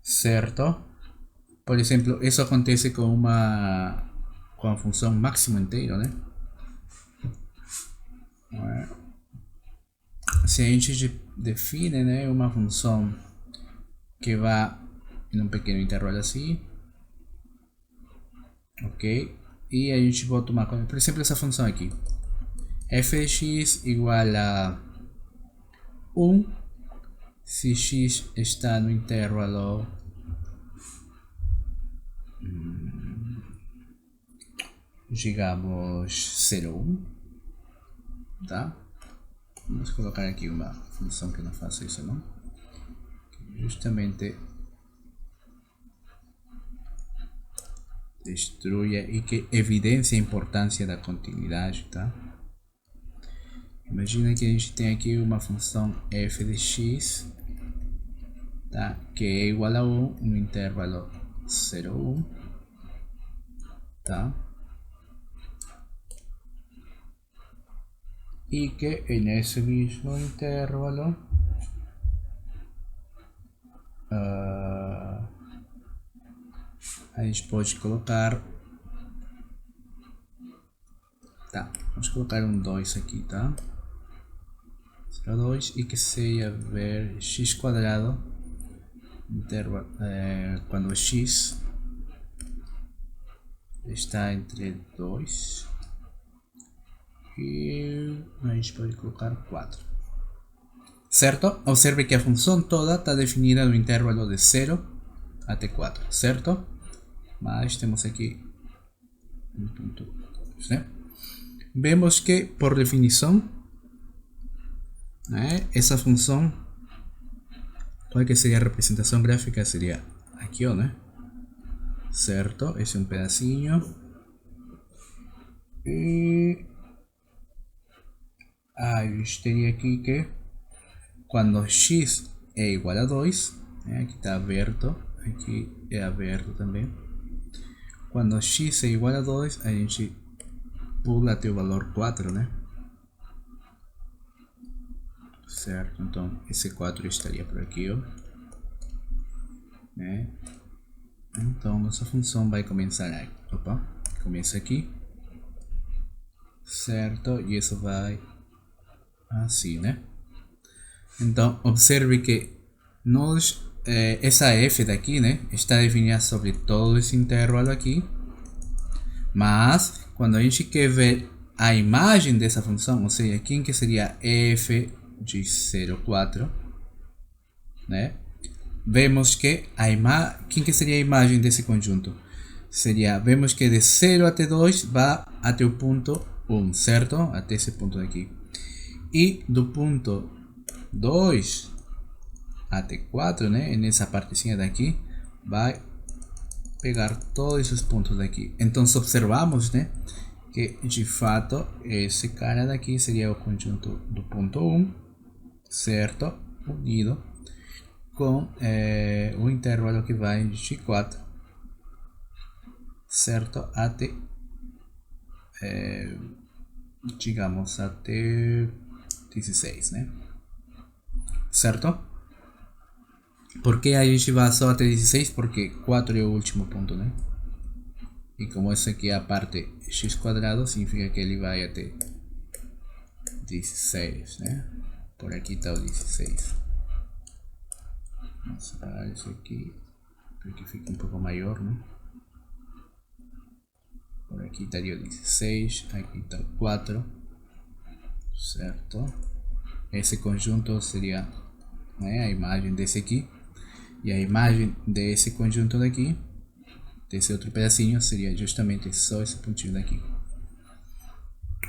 certo? Por exemplo, isso acontece com a função máximo inteiro, né? Se a gente define, né, uma função que vai em um pequeno intervalo assim, ok? E a gente vai tomar, por exemplo, essa função aqui, f de x igual a 1 se x está no intervalo digamos 0, 1, tá? Vamos colocar aqui uma função que não faça isso, não? Que justamente destrua e que evidencia a importância da continuidade, tá? Imagina que a gente tem aqui uma função f de x, tá? Que é igual a 1 no intervalo 0, 1, tá? Y que en ese mismo intervalo a gente pode colocar, tá, vamos colocar um 2 aqui, tá, 0,2 e que seja ver x quadrado intervalo, quando x está entre 2 e a gente pode colocar 4, certo? Observe que a função toda está definida no intervalo de 0 até 4, certo? Mas temos aqui um ponto 2, né? Vemos que, por definição, né, essa função, qual que seria a representação gráfica? Seria aqui, ó, né? Certo? Esse é um pedacinho. E a gente teria aqui que quando x é igual a 2, né, aqui está aberto, aqui é aberto também. Quando x é igual a 2, a gente pula até o valor 4, né? Certo, então esse 4 estaria por aqui, ó, né? Então nossa função vai começar aqui. Opa, começa aqui, certo? E isso vai assim, né? Então observe que nós, essa f daqui, né, está definida sobre todo esse intervalo aqui, mas quando a gente quer ver a imagem dessa função, ou seja, quem que seria f de 0,4, né? Vemos que quem que seria a imagem desse conjunto? Vemos que de 0 até 2 vai até o ponto 1, certo? Até esse ponto aqui. E do ponto 2 até 4, né? Nessa partezinha daqui, vai pegar todos esses pontos daqui. Então, se observamos, né, que de fato esse cara daqui seria o conjunto do ponto 1, certo? Unido com o intervalo que vai de 4, certo? Até, digamos, até 16, né? Certo? Por que a gente vai só até 16? Porque 4 é o último ponto, né? E como essa aqui é a parte x quadrado, significa que ele vai até 16, né? Por aqui está o 16. Vamos separar isso aqui para que fique um pouco maior, né? Por aqui estaria o 16, aqui está o 4, certo? Esse conjunto seria, né, a imagem desse aqui, e a imagem desse conjunto daqui, desse outro pedacinho, seria justamente só esse pontinho daqui.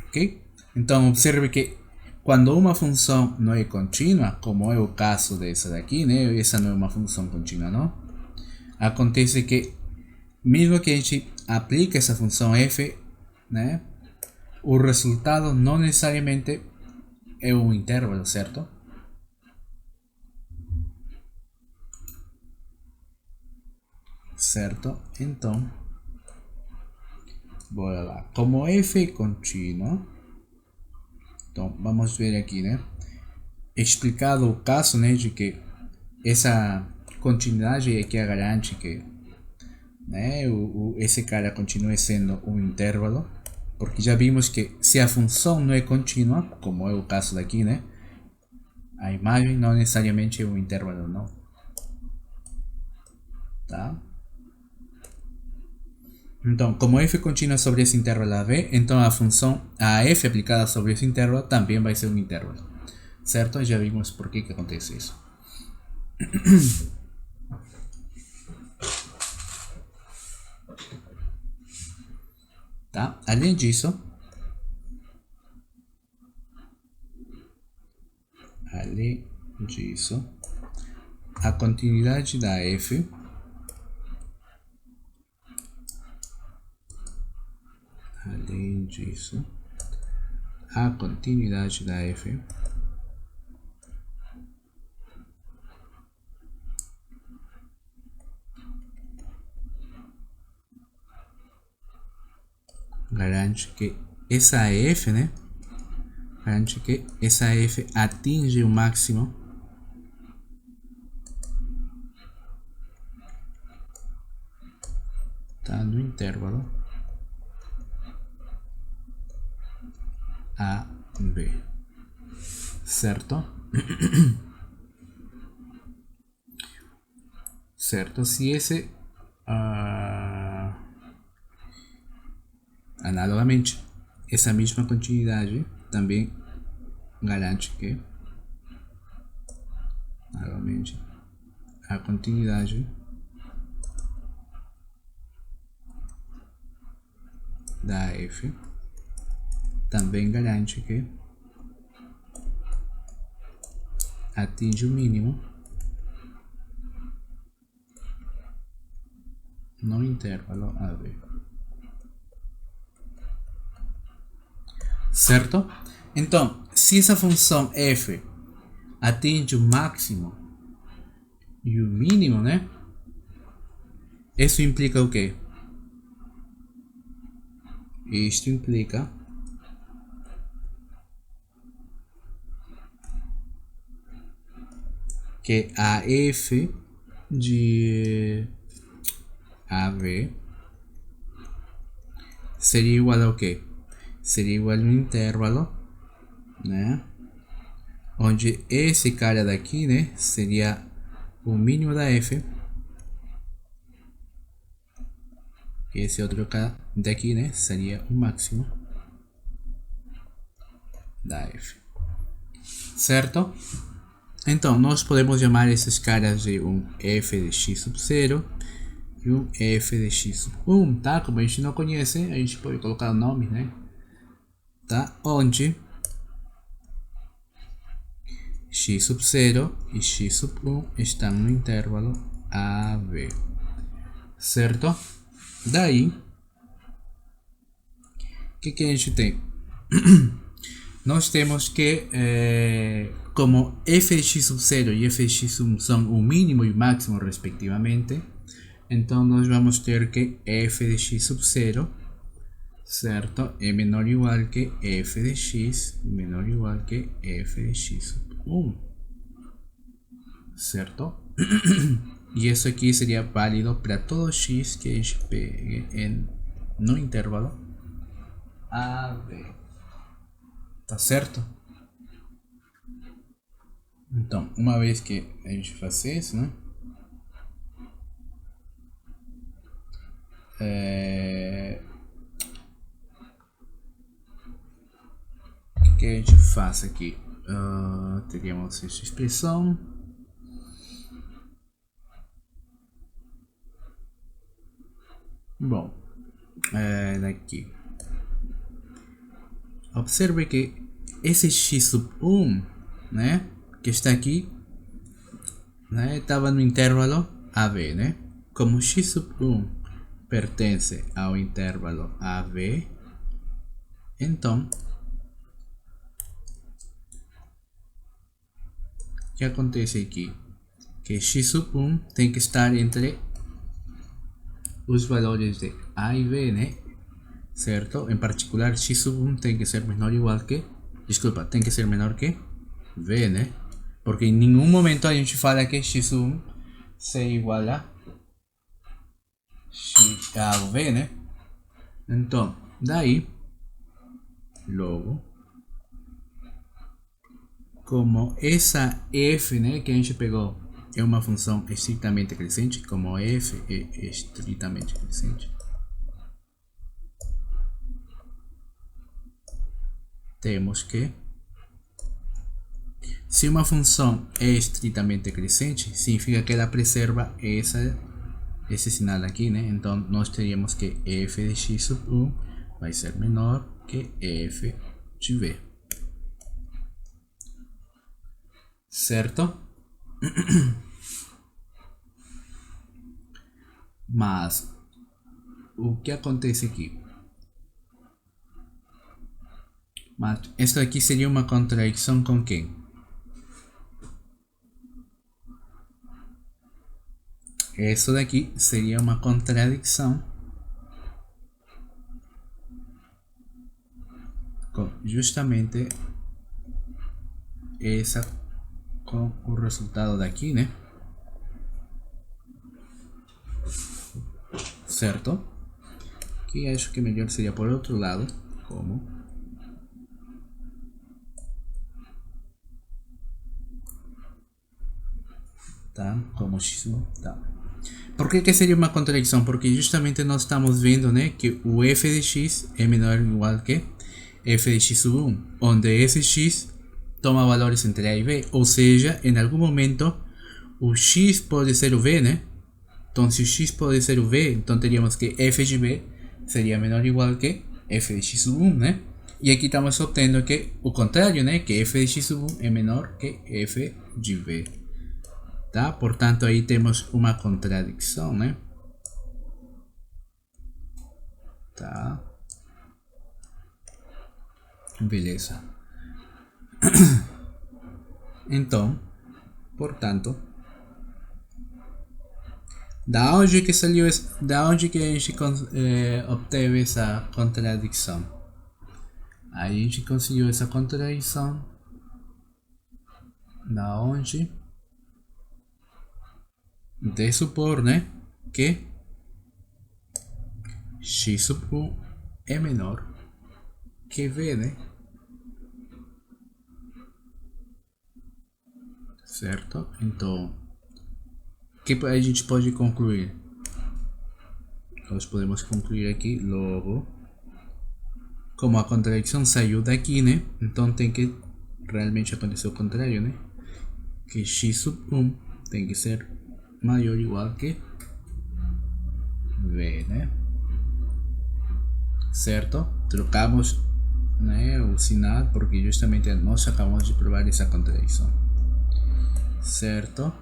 Ok? Então observe que quando uma função não é contínua, como é o caso dessa daqui, né? Essa não é uma função contínua, não? Acontece que, mesmo que a gente aplique essa função f, né? O resultado não necessariamente é um intervalo, certo? Certo? Então, bora lá. Como f é contínua, então vamos ver aqui, né? Explicado o caso, né, de que essa continuidade é que garante que, né, esse cara continue sendo um intervalo, porque já vimos que se a função não é contínua, como é o caso daqui, né, a imagem não necessariamente é um intervalo, não. Tá? Então, como f contínua sobre esse intervalo AB, então a função a f aplicada sobre esse intervalo também vai ser um intervalo, certo? Já vimos por que acontece isso. Tá? Além disso, a continuidade da f a continuidade da f garante que essa f, né, garante que essa f atinge o máximo tá no intervalo a b, certo? Certo? Se esse analogamente, essa mesma continuidade também garante que novamente, a continuidade da f também garante que atinge o mínimo no intervalo AB. Certo? Então, se essa função f atinge o máximo e o mínimo, né? Isso implica o quê? Isto implica que a f de AB seria igual ao quê? Seria igual a um intervalo, né? Onde esse cara daqui, né, seria o mínimo da f. Esse outro cara daqui, né, seria o máximo da f. Certo? Então, nós podemos chamar esses caras de um f de x sub 0 e um f de x sub 1, tá? Como a gente não conhece, a gente pode colocar o nome, né? Tá? Onde x sub 0 e x sub 1 estão no intervalo AB. Certo? Daí, o que a gente tem? Nós temos que, como f de x sub 0 e f de x sub 1 são o mínimo e o máximo respectivamente, então nós vamos ter que f de x sub 0, certo, é menor ou igual que f de x menor ou igual que f de x sub 1, certo? E isso aqui seria válido para todo x que a gente pegue no intervalo AB. Tá certo? Então, uma vez que a gente faz isso, né? O que a gente faz aqui? Teríamos essa expressão. Bom, daqui. Observe que esse x sub 1, né, que está aqui, né, estava no intervalo AB, né? Como x sub 1 pertence ao intervalo AB, então o que acontece aqui? Que x sub 1 tem que estar entre os valores de A e B, né? Certo? Em particular, x sub 1 tem que ser menor ou igual que... Desculpa, tem que ser menor que B, né? Porque em nenhum momento a gente fala que x sub 1 seja igual a B, né? Então, daí, logo, como essa f, né, que a gente pegou é uma função estritamente crescente, como f é estritamente crescente, temos que, se uma função é estritamente crescente, significa que ela preserva esse sinal aqui, né? Então nós teríamos que f de x sub 1 vai ser menor que f de b. Certo? Mas o que acontece aqui? Mas isso aqui seria uma contradição com quem? Isso daqui seria uma contradição com justamente essa com o resultado daqui, né? Certo? Que acho que melhor seria por outro lado, como tá? Como x, tá? Por que seria uma contradição? Porque justamente nós estamos vendo, né, que o f de x é menor ou igual que f de x sub 1, onde esse x toma valores entre a e b, ou seja, em algum momento o x pode ser o v, né? Então, se o x pode ser o v, então teríamos que f de b seria menor ou igual que f de x sub 1, né? E aqui estamos obtendo que o contrário, né? Que f de x sub 1 é menor que f de v. Tá? Portanto, aí temos uma contradição, né? Tá? Beleza. Então, portanto, da onde que saiu, da onde que a gente obteve essa contradição? Aí a gente conseguiu essa contradição da onde? De supor, né, que x sub 1 é menor que v, né? Certo? Então, o que a gente pode concluir? Nós podemos concluir aqui logo, como a contradição saiu daqui, né? Então tem que realmente acontecer o contrário, né? Que x sub 1 tem que ser maior ou igual que v, né? Certo? Trocamos, né, o sinal porque justamente nós acabamos de provar essa contradição. Certo?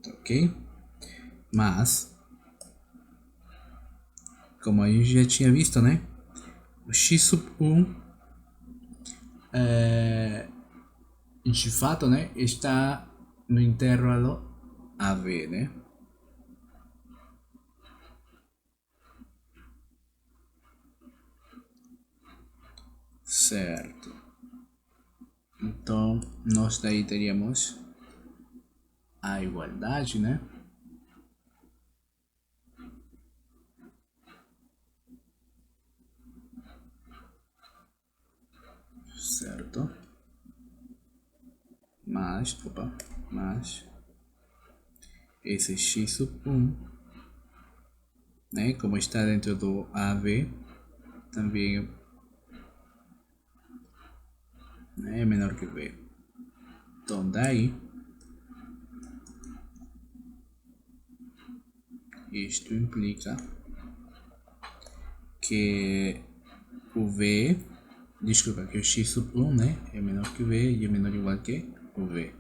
Ok? Mas, como a gente já tinha visto, né? O x sub 1 de fato, né, está no intervalo AB, né? Certo. Então, nós daí teríamos a igualdade, né? Certo. Mas esse x sub 1, né, como está dentro do AB, também, né, é menor que v. Então daí isto implica que o v, desculpa, que o x sub 1, né, é menor que o v e é menor ou igual que o v.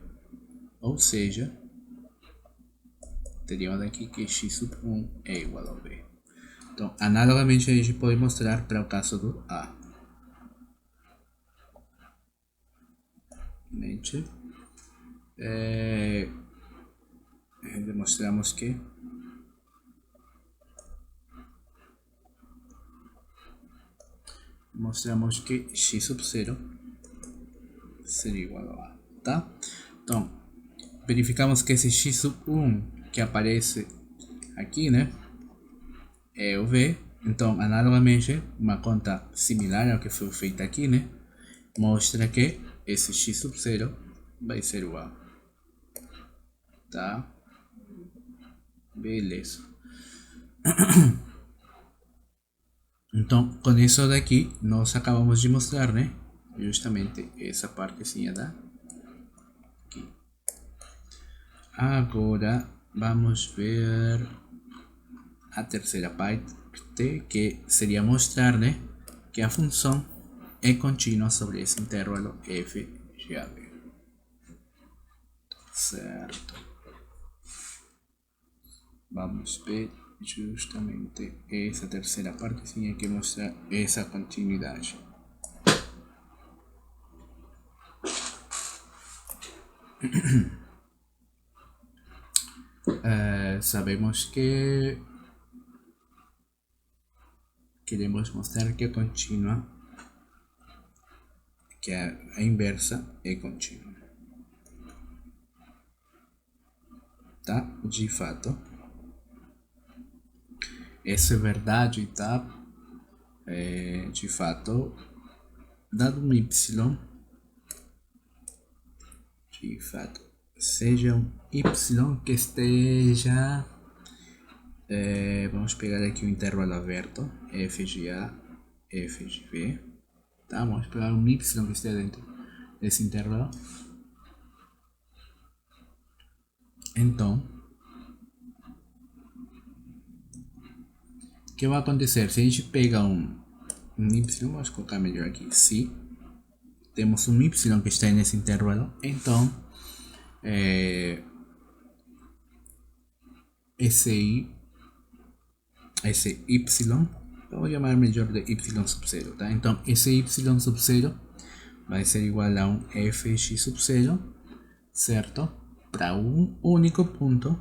Ou seja, teríamos aqui que x sub 1 é igual ao v. Então, analogamente, a gente pode mostrar para o caso do A. Demonstramos que x sub 0 seria igual a A, tá? Então, verificamos que esse x sub 1 que aparece aqui, né, é o v. Então, analogamente, uma conta similar ao que foi feita aqui, né, mostra que esse x sub 0 vai ser o A, tá? Beleza. Então, com isso daqui, nós acabamos de mostrar, né, justamente essa partezinha daqui. Agora, vamos ver a terceira parte, que seria mostrar, né, que a função é contínua sobre esse intervalo f de AB. Certo. Vamos ver justamente essa terceira partezinha que mostra essa continuidade. Sabemos que queremos mostrar que é contínua, que a inversa é contínua, tá? De fato, isso é verdade, tá? De fato, dado um y, de fato, seja um y que esteja Vamos pegar aqui o intervalo aberto, f de A, f de V. Tá? Vamos pegar um y que esteja dentro desse intervalo. Então, o que vai acontecer? Se a gente pega um y, vamos colocar melhor aqui, se temos um y que está nesse intervalo, então esse y, vou chamar melhor de y sub 0, tá? Então esse y sub 0 vai ser igual a um fx sub 0, certo? Para um único ponto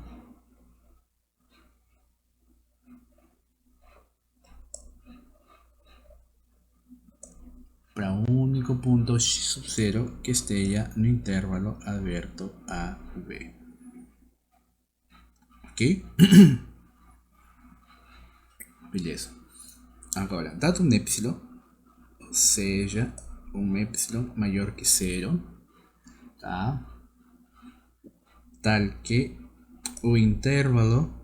x sub 0 que esteja no intervalo aberto a b. Ok? Beleza. Agora, dado um epsilon, ou seja, um epsilon maior que 0, tá? Tal que o intervalo,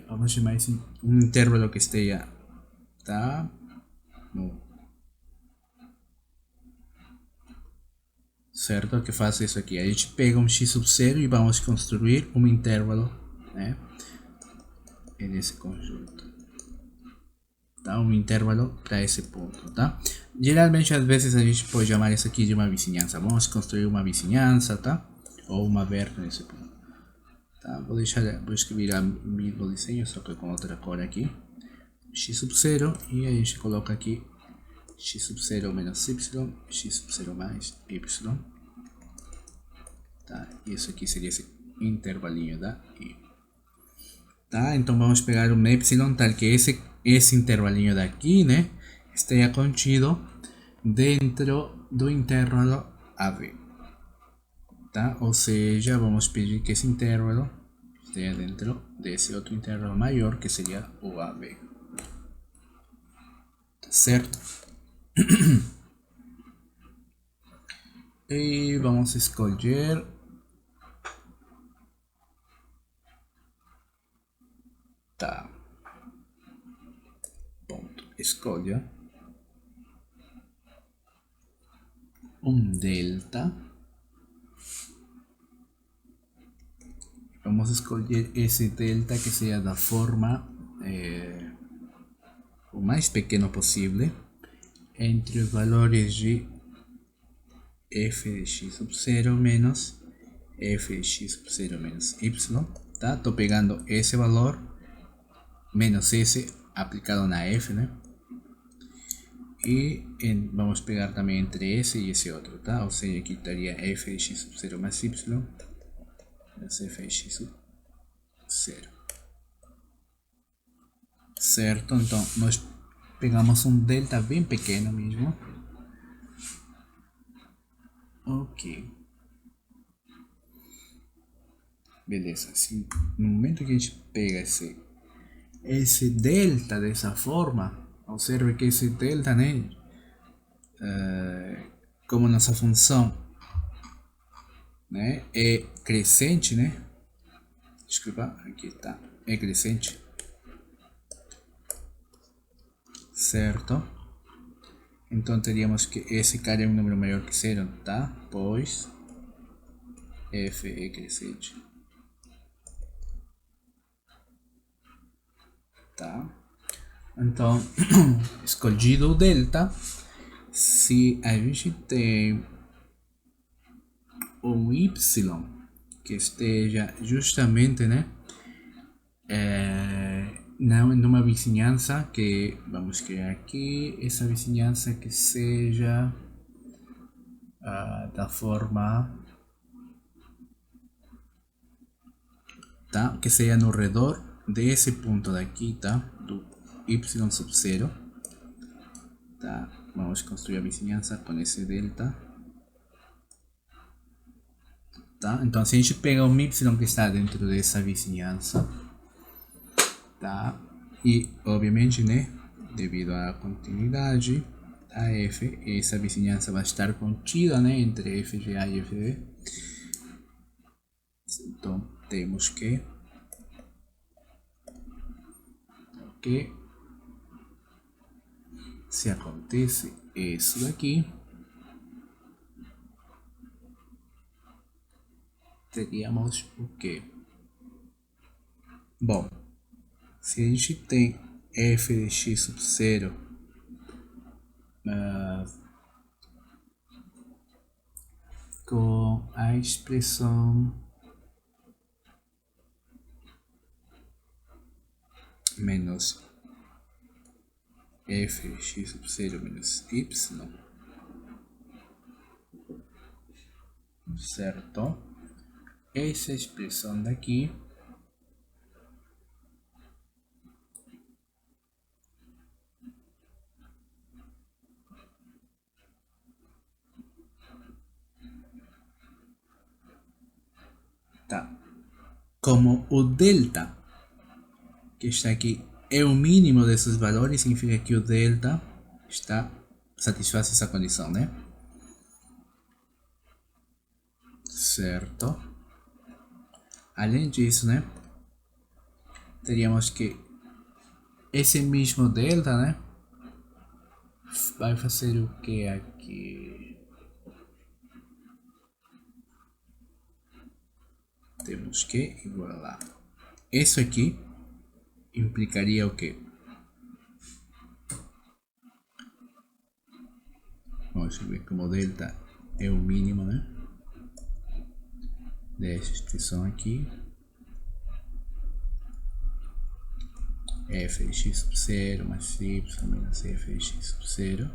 vamos chamar assim, um intervalo que esteja, tá? No, certo? Que faça isso aqui. A gente pega um x sub 0 e vamos construir um intervalo, né? Nesse conjunto. Tá? Um intervalo para esse ponto, tá? Geralmente, às vezes, a gente pode chamar isso aqui de uma vizinhança. Vamos construir uma vizinhança, tá? Ou uma aberta nesse ponto. Tá? Vou escrever o mesmo desenho, só que com outra cor aqui. X sub 0 e a gente coloca aqui x sub 0 menos y, x sub 0 mais y. Tá? Isso aqui seria esse intervalinho daqui. Tá? Então vamos pegar um epsilon tal que esse intervalinho daqui, né, esteja contido dentro do intervalo AB. Tá? Ou seja, vamos pedir que esse intervalo esteja dentro desse outro intervalo maior que seria o AB. Tá certo? E vamos escolher tá. Ponto. Escolha um delta. Vamos escolher esse delta que seja da forma o mais pequeno possível entre os valores de f de x sub 0 menos f de x sub 0 menos y. Tá? Estou pegando esse valor menos esse aplicado na f, né? E vamos pegar também entre esse e esse outro, tá? Ou seja, aqui estaria f de x sub 0 mais y menos f de x sub 0. Certo? Então, nós pegamos um delta bem pequeno mesmo. Ok. Beleza. Assim, no momento que a gente pega esse delta dessa forma, observe que esse delta, né, como nossa função, né, é crescente, né? Desculpa, aqui tá, é crescente, certo? Então teríamos que esse cara é um número maior que 0, tá? Pois f é crescente, tá? Então, escolhido o delta, se a gente tem um y que esteja justamente, né, numa vizinhança que vamos criar aqui, essa vizinhança que seja da forma, tá, que seja no redor desse ponto daqui, tá, do y sub 0, tá. Vamos construir a vizinhança com esse delta, tá. Então, se a gente pega um y que está dentro dessa vizinhança, tá, e obviamente, né, devido à continuidade a f, essa vizinhança vai estar contida, né, entre f de A e f de B. Então temos que que se acontece isso daqui, teríamos o quê? Bom, se a gente tem f de x sub 0 com a expressão menos f de x sub 0 menos y, certo? Essa expressão daqui tá. Como o delta que está aqui é o mínimo desses valores, significa que o delta satisfaz essa condição, né? Certo. Além disso, né? Teríamos que esse mesmo delta, né? Vai fazer o que aqui? Temos que igualar. Isso aqui implicaria o quê? Vamos ver como o delta é o mínimo, né? Dessa expressão aqui. F de x sub 0 mais y menos f de x sub 0.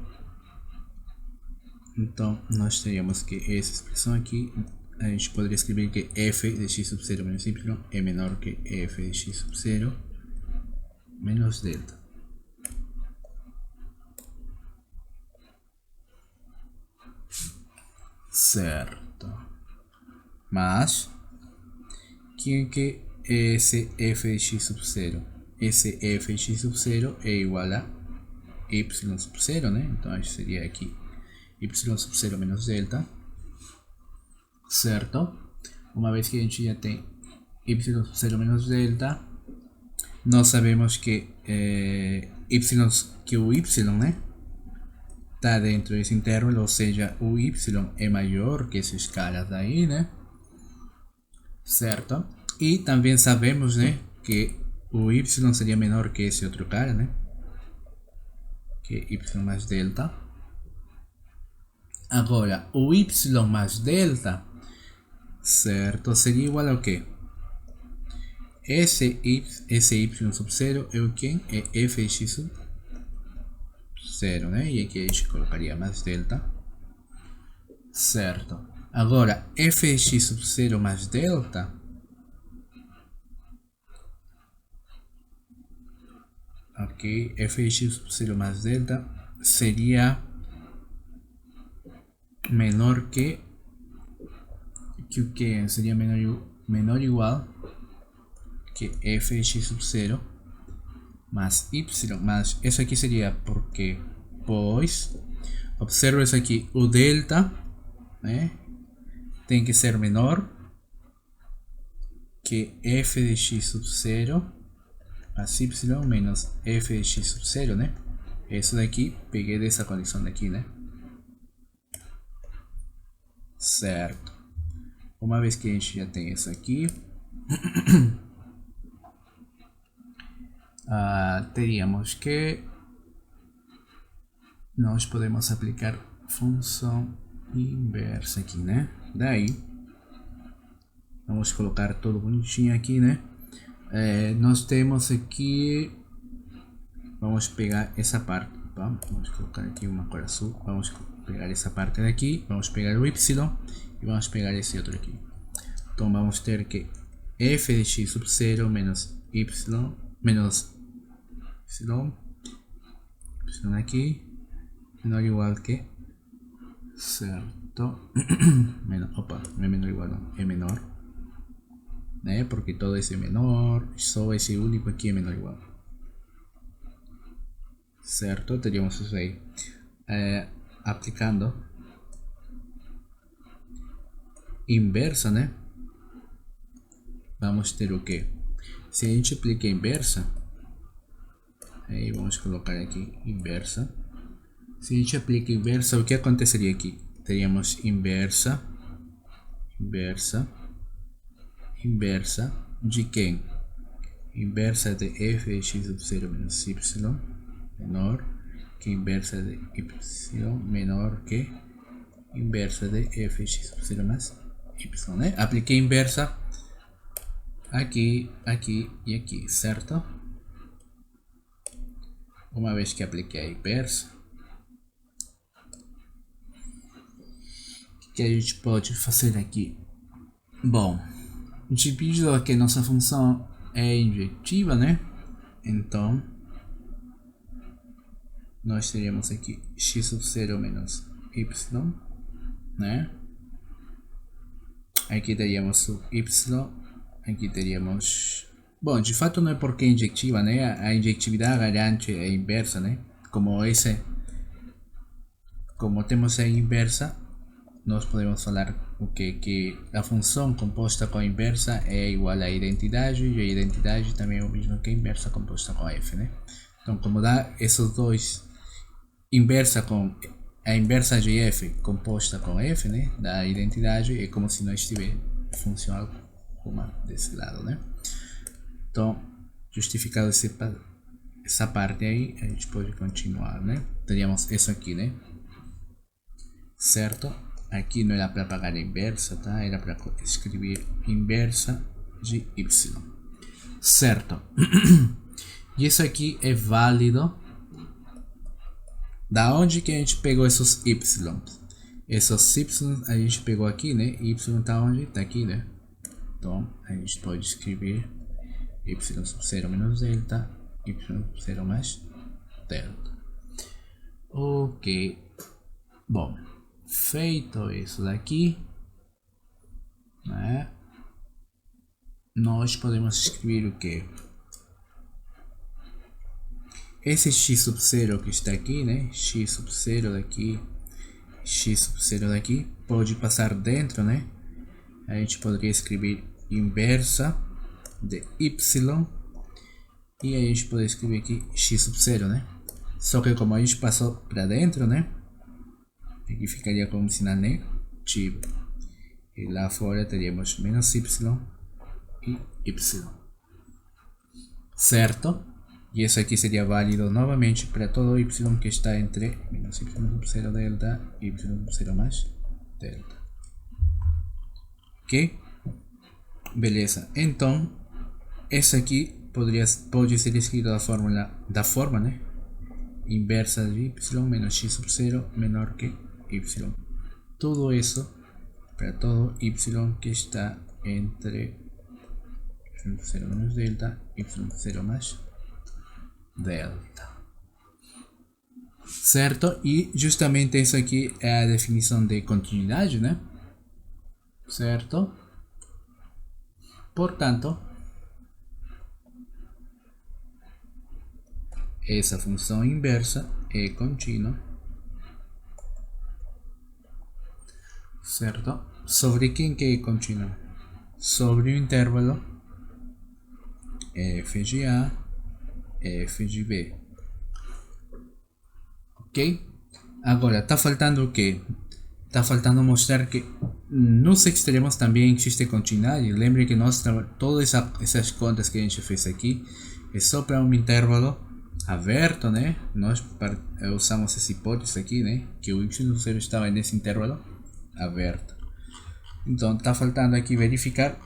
Então, nós teríamos que essa expressão aqui, a gente poderia escrever que f de x sub 0 menos y é menor que f de x sub 0 menos delta. Certo. Mas, que esse f de x sub 0? Esse f de x sub 0 é igual a y sub 0, né? Então, isso seria aqui y sub 0 menos delta, certo? Uma vez que a gente já tem y sub 0 menos delta, nós sabemos que o y, né, está dentro desse intervalo, ou seja, o y é maior que esses caras daí, né? Certo? E também sabemos, né, que o y seria menor que esse outro cara, né? Que y mais delta. Agora, o y mais delta, certo? Seria igual ao quê? Esse y sub 0 é o que? É f de x sub 0, né? E aqui a gente colocaria mais delta. Certo. Agora, f de x sub 0 mais delta, ok, f de x sub 0 mais delta seria menor que o que? Seria menor ou igual que f de x sub 0 mais y, mas isso aqui seria porque, pois, observa isso aqui, o delta, né, tem que ser menor que f de x sub 0 mais y menos f de x sub 0, né? Isso daqui, peguei dessa condição daqui, né? Certo. Uma vez que a gente já tem isso aqui, teríamos que nós podemos aplicar função inversa aqui, né? Daí, vamos colocar tudo bonitinho aqui, né? Nós temos aqui, vamos pegar essa parte, tá? Vamos colocar aqui uma cor azul, vamos pegar essa parte daqui, vamos pegar o y e vamos pegar esse outro aqui. Então vamos ter que f de x sub 0 menos y menos y aqui menor ou igual que, certo? Opa, não é menor ou igual, não, é menor, né? Porque todo esse é menor, só esse único aqui é menor ou igual, certo? Teríamos isso aí. Aplicando inversa, né? Vamos ter o que? Se a gente aplica a inversa, Aí vamos colocar aqui inversa. Se a gente aplica inversa, o que aconteceria aqui? Teríamos inversa, inversa, inversa de quem? Inversa de f de x sub 0 menos y menor que inversa de y menor que inversa de f de x sub 0 más y, né? Apliquei inversa aqui, aqui e aqui, certo? Uma vez que apliquei a inversa, o que a gente pode fazer aqui? Bom, devido a que nossa função é injetiva, né? Então, nós teríamos aqui x sub 0 menos y, né? Aqui teríamos o y, aqui teríamos... Bom, de fato não é porque é injetiva, né? A injetividade garante a inversa, né? Como temos a inversa, nós podemos falar o que a função composta com a inversa é igual à identidade, e a identidade também é o mesmo que a inversa composta com f, né? Então, como dá esses dois, a inversa de f composta com f, né? Da identidade, é como se nós tivéssemos função alguma desse lado, né? Então, justificado essa parte aí, a gente pode continuar, né? Teríamos isso aqui, né? Certo? Aqui não era para pagar a inversa, tá? Era para escrever inversa de y. Certo? E isso aqui é válido. Da onde que a gente pegou esses y? Esses y a gente pegou aqui, né? Y tá onde? Tá aqui, né? Então, a gente pode escrever y sub 0 menos delta, y sub 0 mais delta. Ok. Bom, feito isso daqui, né? Nós podemos escrever o que? Esse x sub 0 que está aqui, né? X sub 0 daqui, x sub 0 daqui, pode passar dentro, né? A gente poderia escrever inversa de y e a gente pode escrever aqui x sub 0, né? Só que como a gente passou para dentro, né? Aqui ficaria como sinal negativo. E lá fora teríamos menos y e y. Certo? E isso aqui seria válido novamente para todo y que está entre menos y sub 0 delta e y sub 0 mais delta. Ok? Beleza. Então, essa aqui pode ser escrito da forma, né? Inversa de y menos x sub 0 menor que y. Tudo isso para todo y que está entre y sub 0 menos delta e y sub 0 mais delta. Certo? E justamente isso aqui é a definição de continuidade, né? Certo? Portanto, essa função inversa é contínua, certo? Sobre quem que é contínua? Sobre o intervalo f de A, f de B. Ok? Agora, está faltando o quê? Está faltando mostrar que nos extremos também existe continuidade. Lembre que todas essas contas que a gente fez aqui é só para um intervalo aberto, né? Nós usamos essa hipótese aqui, né? Que o y0 estava nesse intervalo aberto. Então, está faltando aqui verificar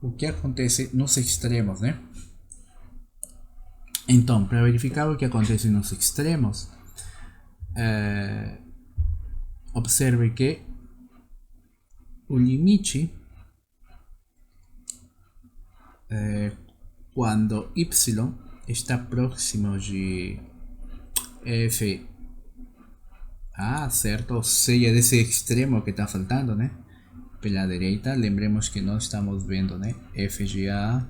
o que acontece nos extremos, né? Então, para verificar o que acontece nos extremos, observe que o limite quando y está próximo de f a, certo? Ou seja, desse extremo que está faltando, né? Pela direita, lembremos que nós estamos vendo, né? F de A,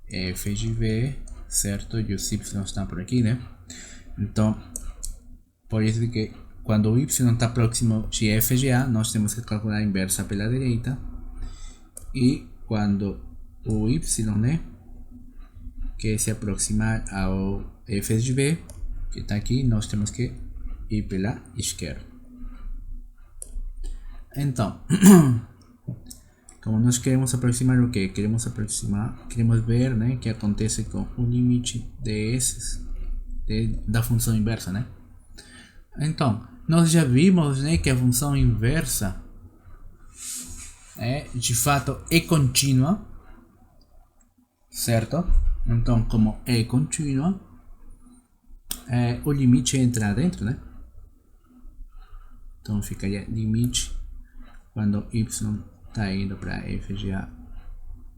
F de B, certo? E os y estão por aqui, né? Então, por isso que quando o y está próximo de f de A, nós temos que calcular a inversa pela direita. E quando o y, né, que se aproximar ao f de b, que está aqui, nós temos que ir pela esquerda. Então, como nós queremos aproximar o que? Queremos ver, né, o que acontece com o limite da função inversa, né? Então, nós já vimos, né, que a função inversa de fato é contínua, certo? Então, como é contínua, o limite entra dentro, né? Então ficaria limite quando y está indo para f de a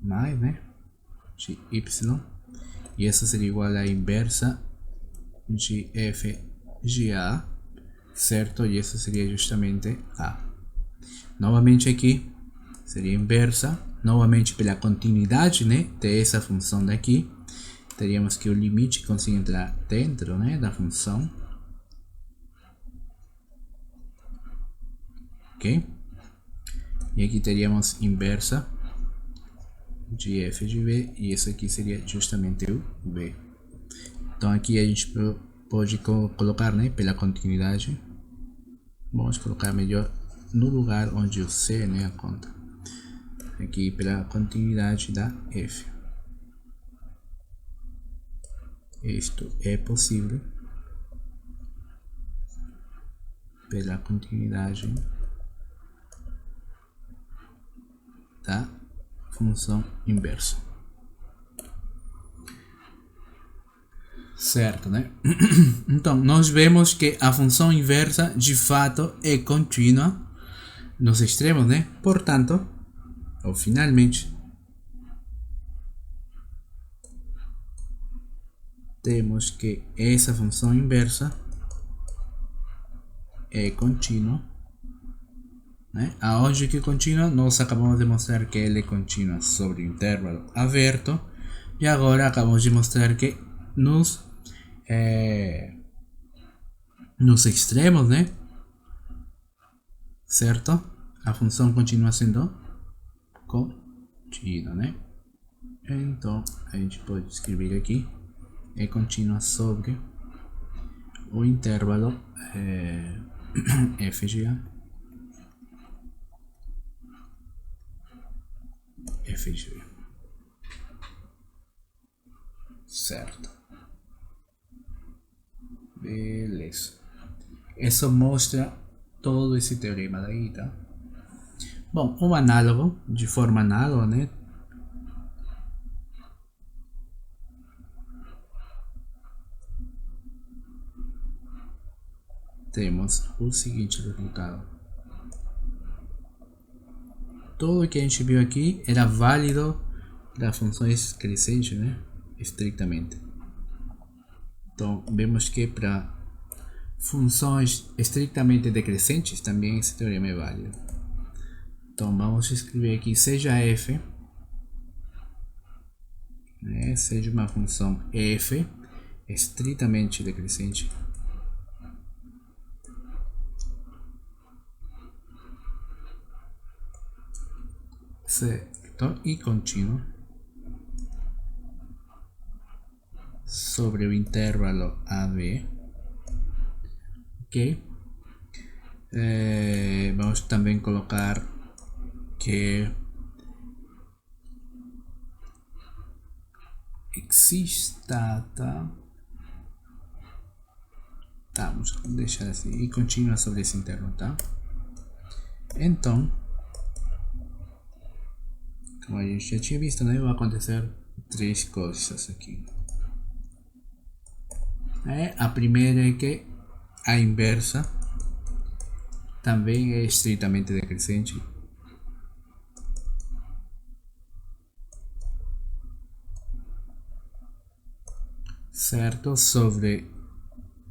mais, né, de y, e essa seria igual à inversa de f de a, certo? E essa seria justamente a. Novamente aqui seria inversa, novamente pela continuidade, né, dessa função daqui, teríamos que o limite consiga entrar dentro, né, da função. Ok? E aqui teríamos inversa de f de b, e isso aqui seria justamente o b. Então aqui a gente pode colocar, né, pela continuidade. Vamos colocar melhor no lugar onde o c, né, a conta. Aqui pela continuidade da f. Isto é possível pela continuidade da função inversa, certo, né? Então nós vemos que a função inversa de fato é contínua nos extremos, né? Portanto, ou finalmente, temos que essa função inversa é contínua, né? Aonde que é contínua, nós acabamos de mostrar que ela é contínua sobre o intervalo aberto, e agora acabamos de mostrar que nos extremos, né, certo, a função continua sendo contínua, né? Então a gente pode escrever aqui é contínua sobre o intervalo f de a, f de b, certo? Beleza. Isso mostra todo esse teorema daí, tá? Bom, um análogo, de forma análoga, né? Temos o seguinte resultado. Tudo o que a gente viu aqui era válido para funções crescentes, né? Estritamente. Então, vemos que para funções estritamente decrescentes também esse teorema é válido. Então, vamos escrever aqui, seja f, né, seja uma função f estritamente decrescente, certo, e contínua sobre o intervalo AB, ok? Vamos também colocar que exista, tá? Vamos deixar assim, e contínua sobre esse intervalo, tá? Então, como a gente já tinha visto, né, vai acontecer três coisas aqui. A primeira é que a inversa também é estritamente decrescente. Certo? Sobre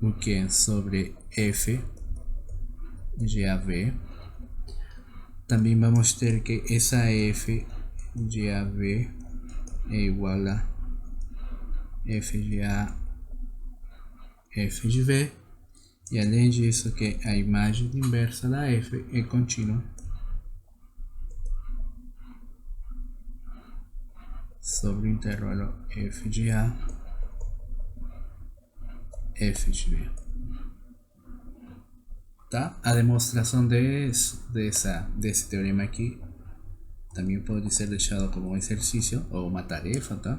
o que? Sobre f de AB. Também vamos ter que essa f de AB é igual a f de A, f de B, e além disso que a imagem inversa da f é contínua sobre o intervalo f de A, f de B. Tá? A demonstração desse teorema aqui também pode ser deixado como um exercício ou uma tarefa, tá?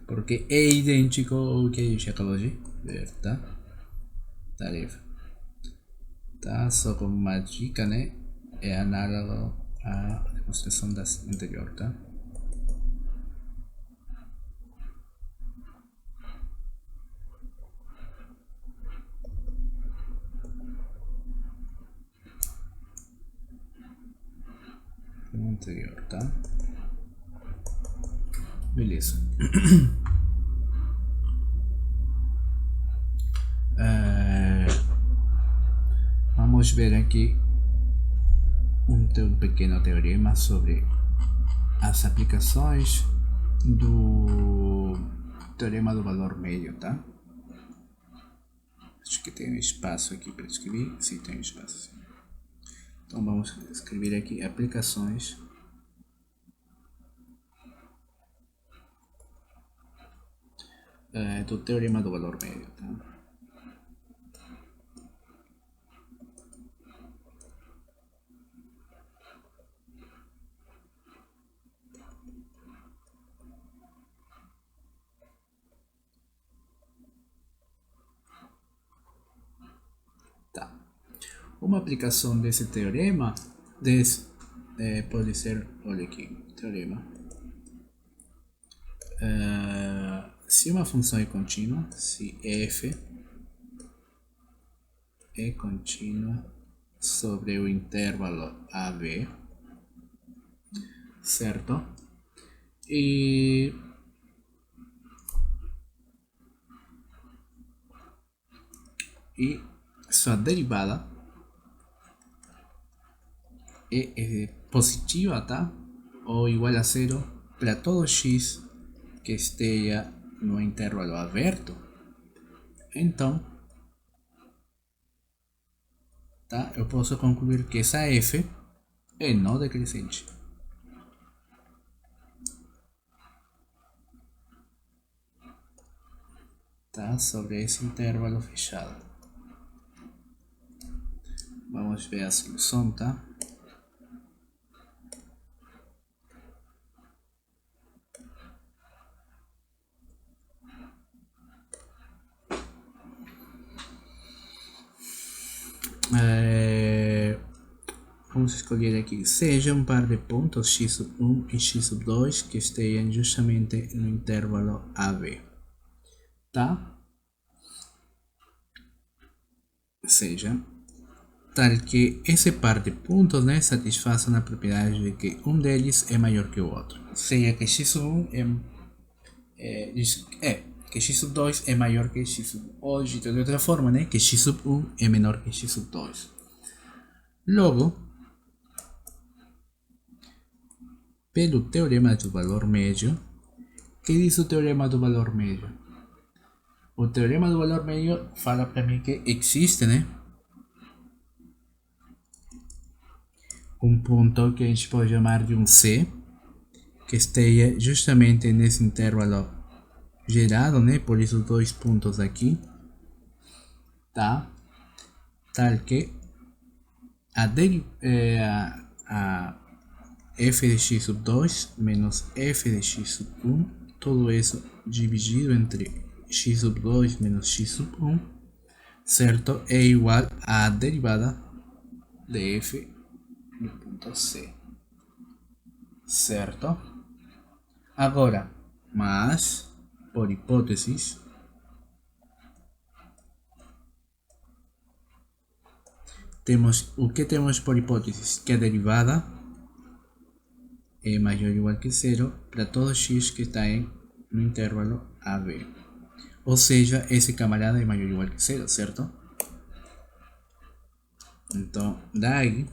Porque é idêntico ao que a gente acabou de ver, tá? Tarefa. Tá? Só como uma dica, né? É análogo à demonstração da anterior, tá? Anterior, tá? Beleza. Vamos ver aqui um pequeno teorema sobre as aplicações do teorema do valor médio, tá? Acho que tem um espaço aqui para escrever. Sim, tem um espaço. Sim. Então vamos escrever aqui aplicações do teorema do valor médio, tá? Uma aplicação desse teorema pode ser, olha aqui, teorema. Se uma função é contínua, se f é contínua sobre o intervalo AB, certo? E sua derivada é positiva, tá? Ou igual a zero para todo x que esteja no intervalo aberto. Então, tá? Eu posso concluir que essa f é não decrescente. Tá? Sobre esse intervalo fechado. Vamos ver a solução, tá? Vamos escolher aqui, seja um par de pontos x1 e x2 que estejam justamente no intervalo AB, tá? Seja tal que esse par de pontos, né, satisfaçam a propriedade de que um deles é maior que o outro. Seja que x1 que x2 é maior que x1, ou de outra forma, né, que x1 é menor que x2. Logo, pelo teorema do valor médio, que diz o teorema do valor médio? O teorema do valor médio fala para mim que existe, né, um ponto que a gente pode chamar de um C, que esteja justamente nesse intervalo gerado, né, por esses dois pontos aqui, tá? Tal que a f de x sub 2 menos f de x sub 1, tudo isso dividido entre x sub 2 menos x sub 1, certo? É igual à derivada de f no ponto C, certo? Agora, mas, por hipóteses, o que temos por hipóteses? Que a derivada é maior ou igual que zero para todo x que está no intervalo AB. Ou seja, esse camarada é maior ou igual que zero, certo? Então, daí,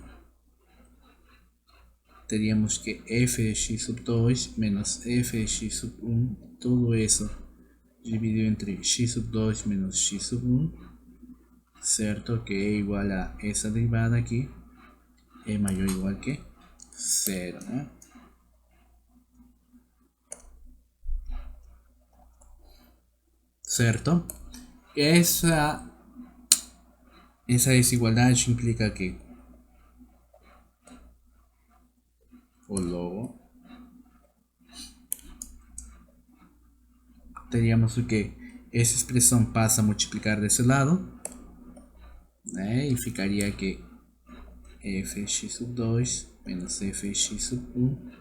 teríamos que f de x sub 2 menos f de x sub 1, tudo isso dividido entre x sub 2 menos x sub 1, certo? Que é igual a essa derivada aqui, é maior ou igual que zero, né? certo? Essa desigualdade implica que o logo teríamos o que? Essa expressão passa a multiplicar desse lado, né? E ficaria que fx sub 2 menos fx sub 1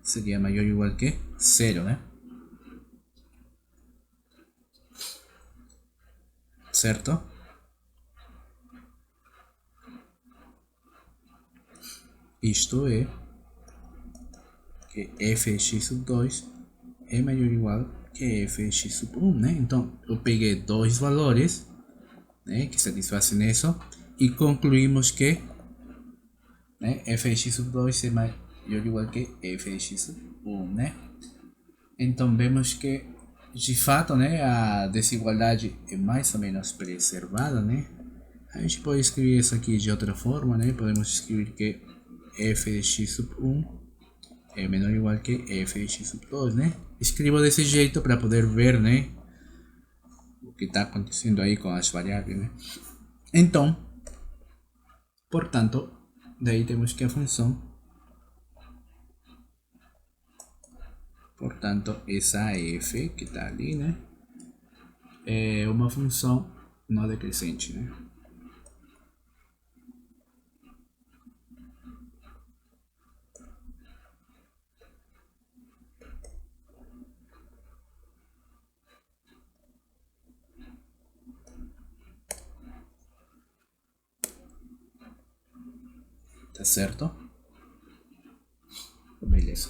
seria maior ou igual que 0, né? Certo? Isto é que fx sub 2 é maior ou igual que fx sub 1, né? Então eu peguei dois valores, né, que satisfazem isso e concluímos que, né, fx sub 2 é maior ou igual que fx sub 1, né? Então vemos que de fato, né, a desigualdade é mais ou menos preservada, né? A gente pode escrever isso aqui de outra forma, né? Podemos escrever que f de x sub 1 é menor ou igual que f de x sub 2, né? Escrevo desse jeito para poder ver, né, o que está acontecendo aí com as variáveis, né? Então, portanto, daí temos que a função, portanto, essa f que está ali, né, é uma função não decrescente, né? Tá certo? Beleza.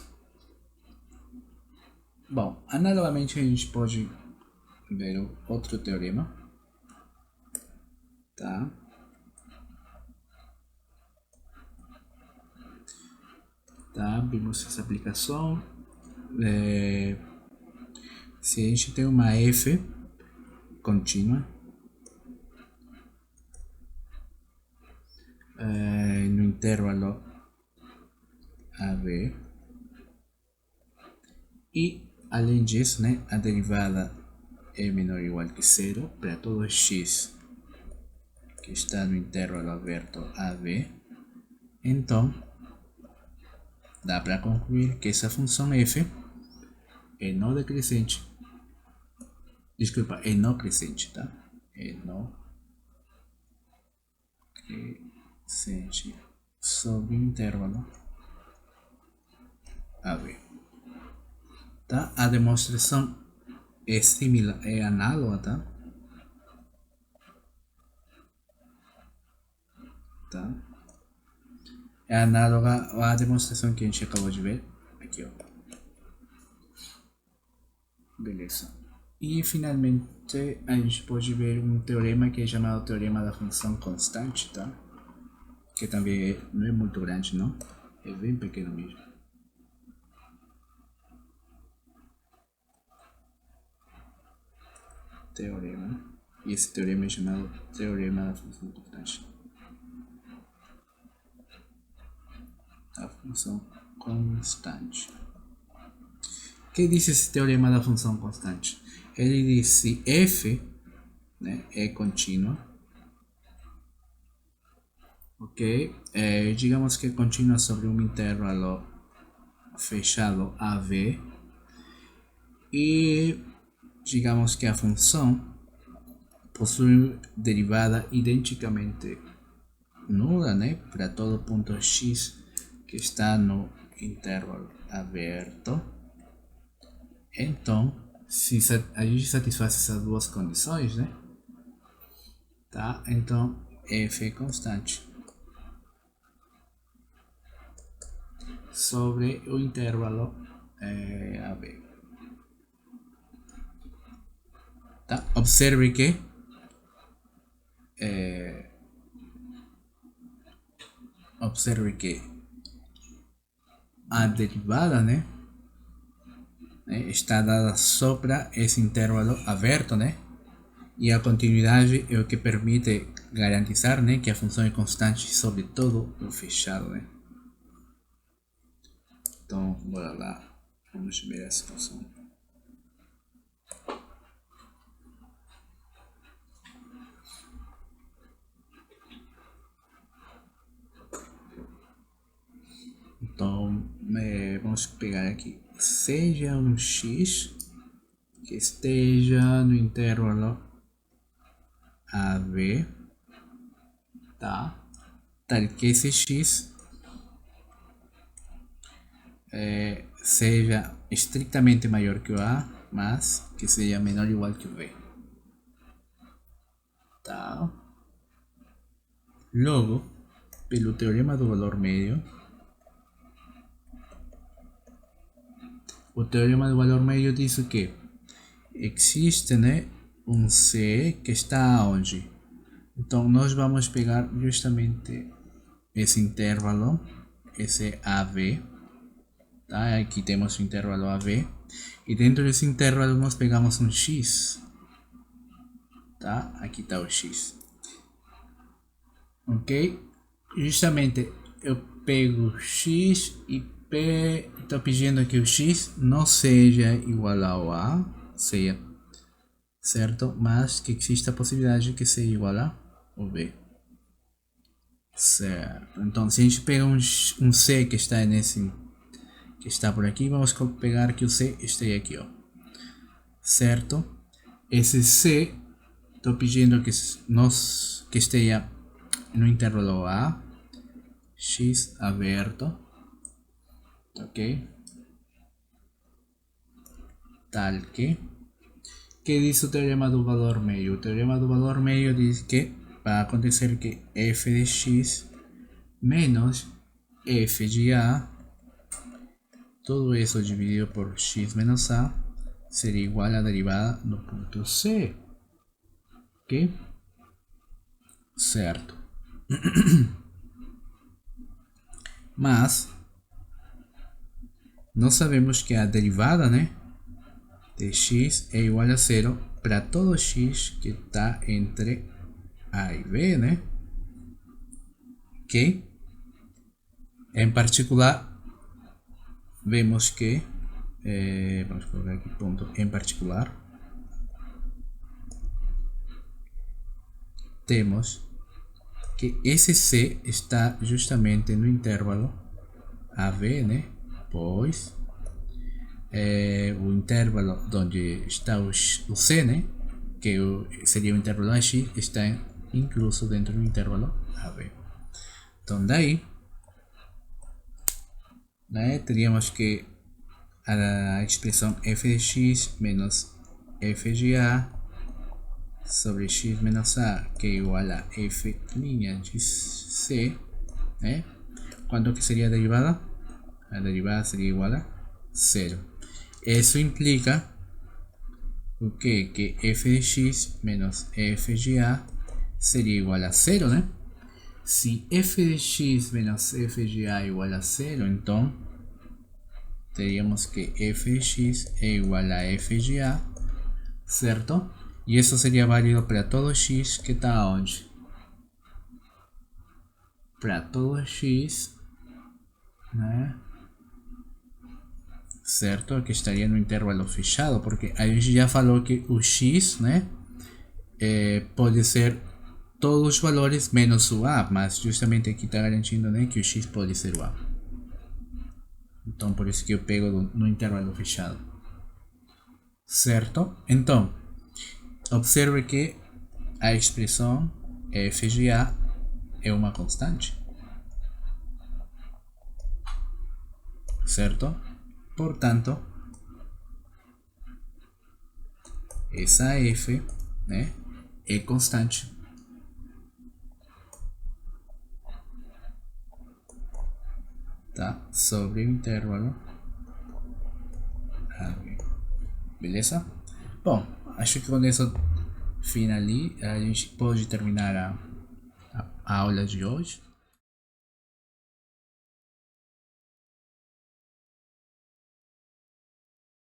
Bom, analogamente a gente pode ver outro teorema, tá? Tá, vimos essa aplicação. Se a gente tem uma f contínua no intervalo AB e além disso, né, a derivada é menor ou igual que zero para todo x que está no intervalo aberto AB, então dá para concluir que essa função f é não decrescente. Desculpa, é não crescente, tá? É não crescente sobre o intervalo AB. Tá? A demonstração é similar, é análoga, tá? Tá? É análoga à demonstração que a gente acabou de ver aqui, ó. Beleza. E finalmente a gente pode ver um teorema que é chamado teorema da função constante, tá? Que também não é muito grande, não? É bem pequeno mesmo. Teorema. E esse teorema é chamado teorema da função constante. A função constante. O que diz esse teorema da função constante? Ele diz se f, né, é contínua, ok? Digamos que é contínua sobre um intervalo fechado AB e digamos que a função possui derivada identicamente nula, né, para todo ponto x que está no intervalo aberto. Então, se a gente satisfaz essas duas condições, né, tá? Então f é constante sobre o intervalo AB. Tá? Observe que a derivada, né, está dada só para esse intervalo aberto, né? E a continuidade é o que permite garantizar, né, que a função é constante sobre todo o fechado, né? Então, bora lá. Vamos ver a situação. Então, vamos pegar aqui, seja um x que esteja no intervalo AB, tá? Tal que esse x seja estritamente maior que o A, mas que seja menor ou igual que o B, tá? Logo, pelo teorema do valor médio, o teorema do valor médio diz o que existe, né, um C que está onde? Então nós vamos pegar justamente esse intervalo, esse AB, tá? Aqui temos o intervalo AB, e dentro desse intervalo nós pegamos um X, tá? Aqui está o X, ok? Justamente eu pego X e estou pedindo que o X não seja igual ao A, seja certo? Mas que existe a possibilidade de que seja igual ao B. Certo. Então, se a gente pega um C que está que está por aqui, vamos pegar que o C esteja aqui, ó. Certo? Esse C, estou pedindo que esteja no intervalo A, X aberto, ok? Tal que diz o teorema do valor médio? O teorema do valor médio diz que vai acontecer que f de x menos f de a, todo isso dividido por x menos a, seria igual à derivada do ponto C. Ok? Certo. Mas nós sabemos que a derivada, né, de x é igual a zero para todo x que está entre A e B, né? Ok? Em particular, vemos que, vamos colocar aqui ponto em particular, temos que esse C está justamente no intervalo AB, né? Pois o intervalo onde está o C, né? Que seria o intervalo AX, está incluso dentro do intervalo AB. Então daí, né, teríamos que a expressão f de x menos f de a sobre x menos a, que é igual a f' de c, né? Quanto que seria a derivada? A derivada seria igual a 0. Isso implica o que? Que f de x menos f de a seria igual a 0, né? Se f de x menos f de a é igual a 0, então teríamos que f de x é igual a f de a, certo? E isso seria válido para todo x que está onde? Para todo x, né? Certo? Que estaria no intervalo fechado, porque a gente já falou que o x, né, pode ser todos os valores menos o a, mas justamente aqui está garantindo, né, que o x pode ser o a. Então por isso que eu pego no intervalo fechado. Certo? Então, observe que a expressão f de a é uma constante. Certo? Portanto, essa f, né, é constante. Tá? Sobre o intervalo AB. Beleza? Bom, acho que com isso a gente pode terminar a aula de hoje.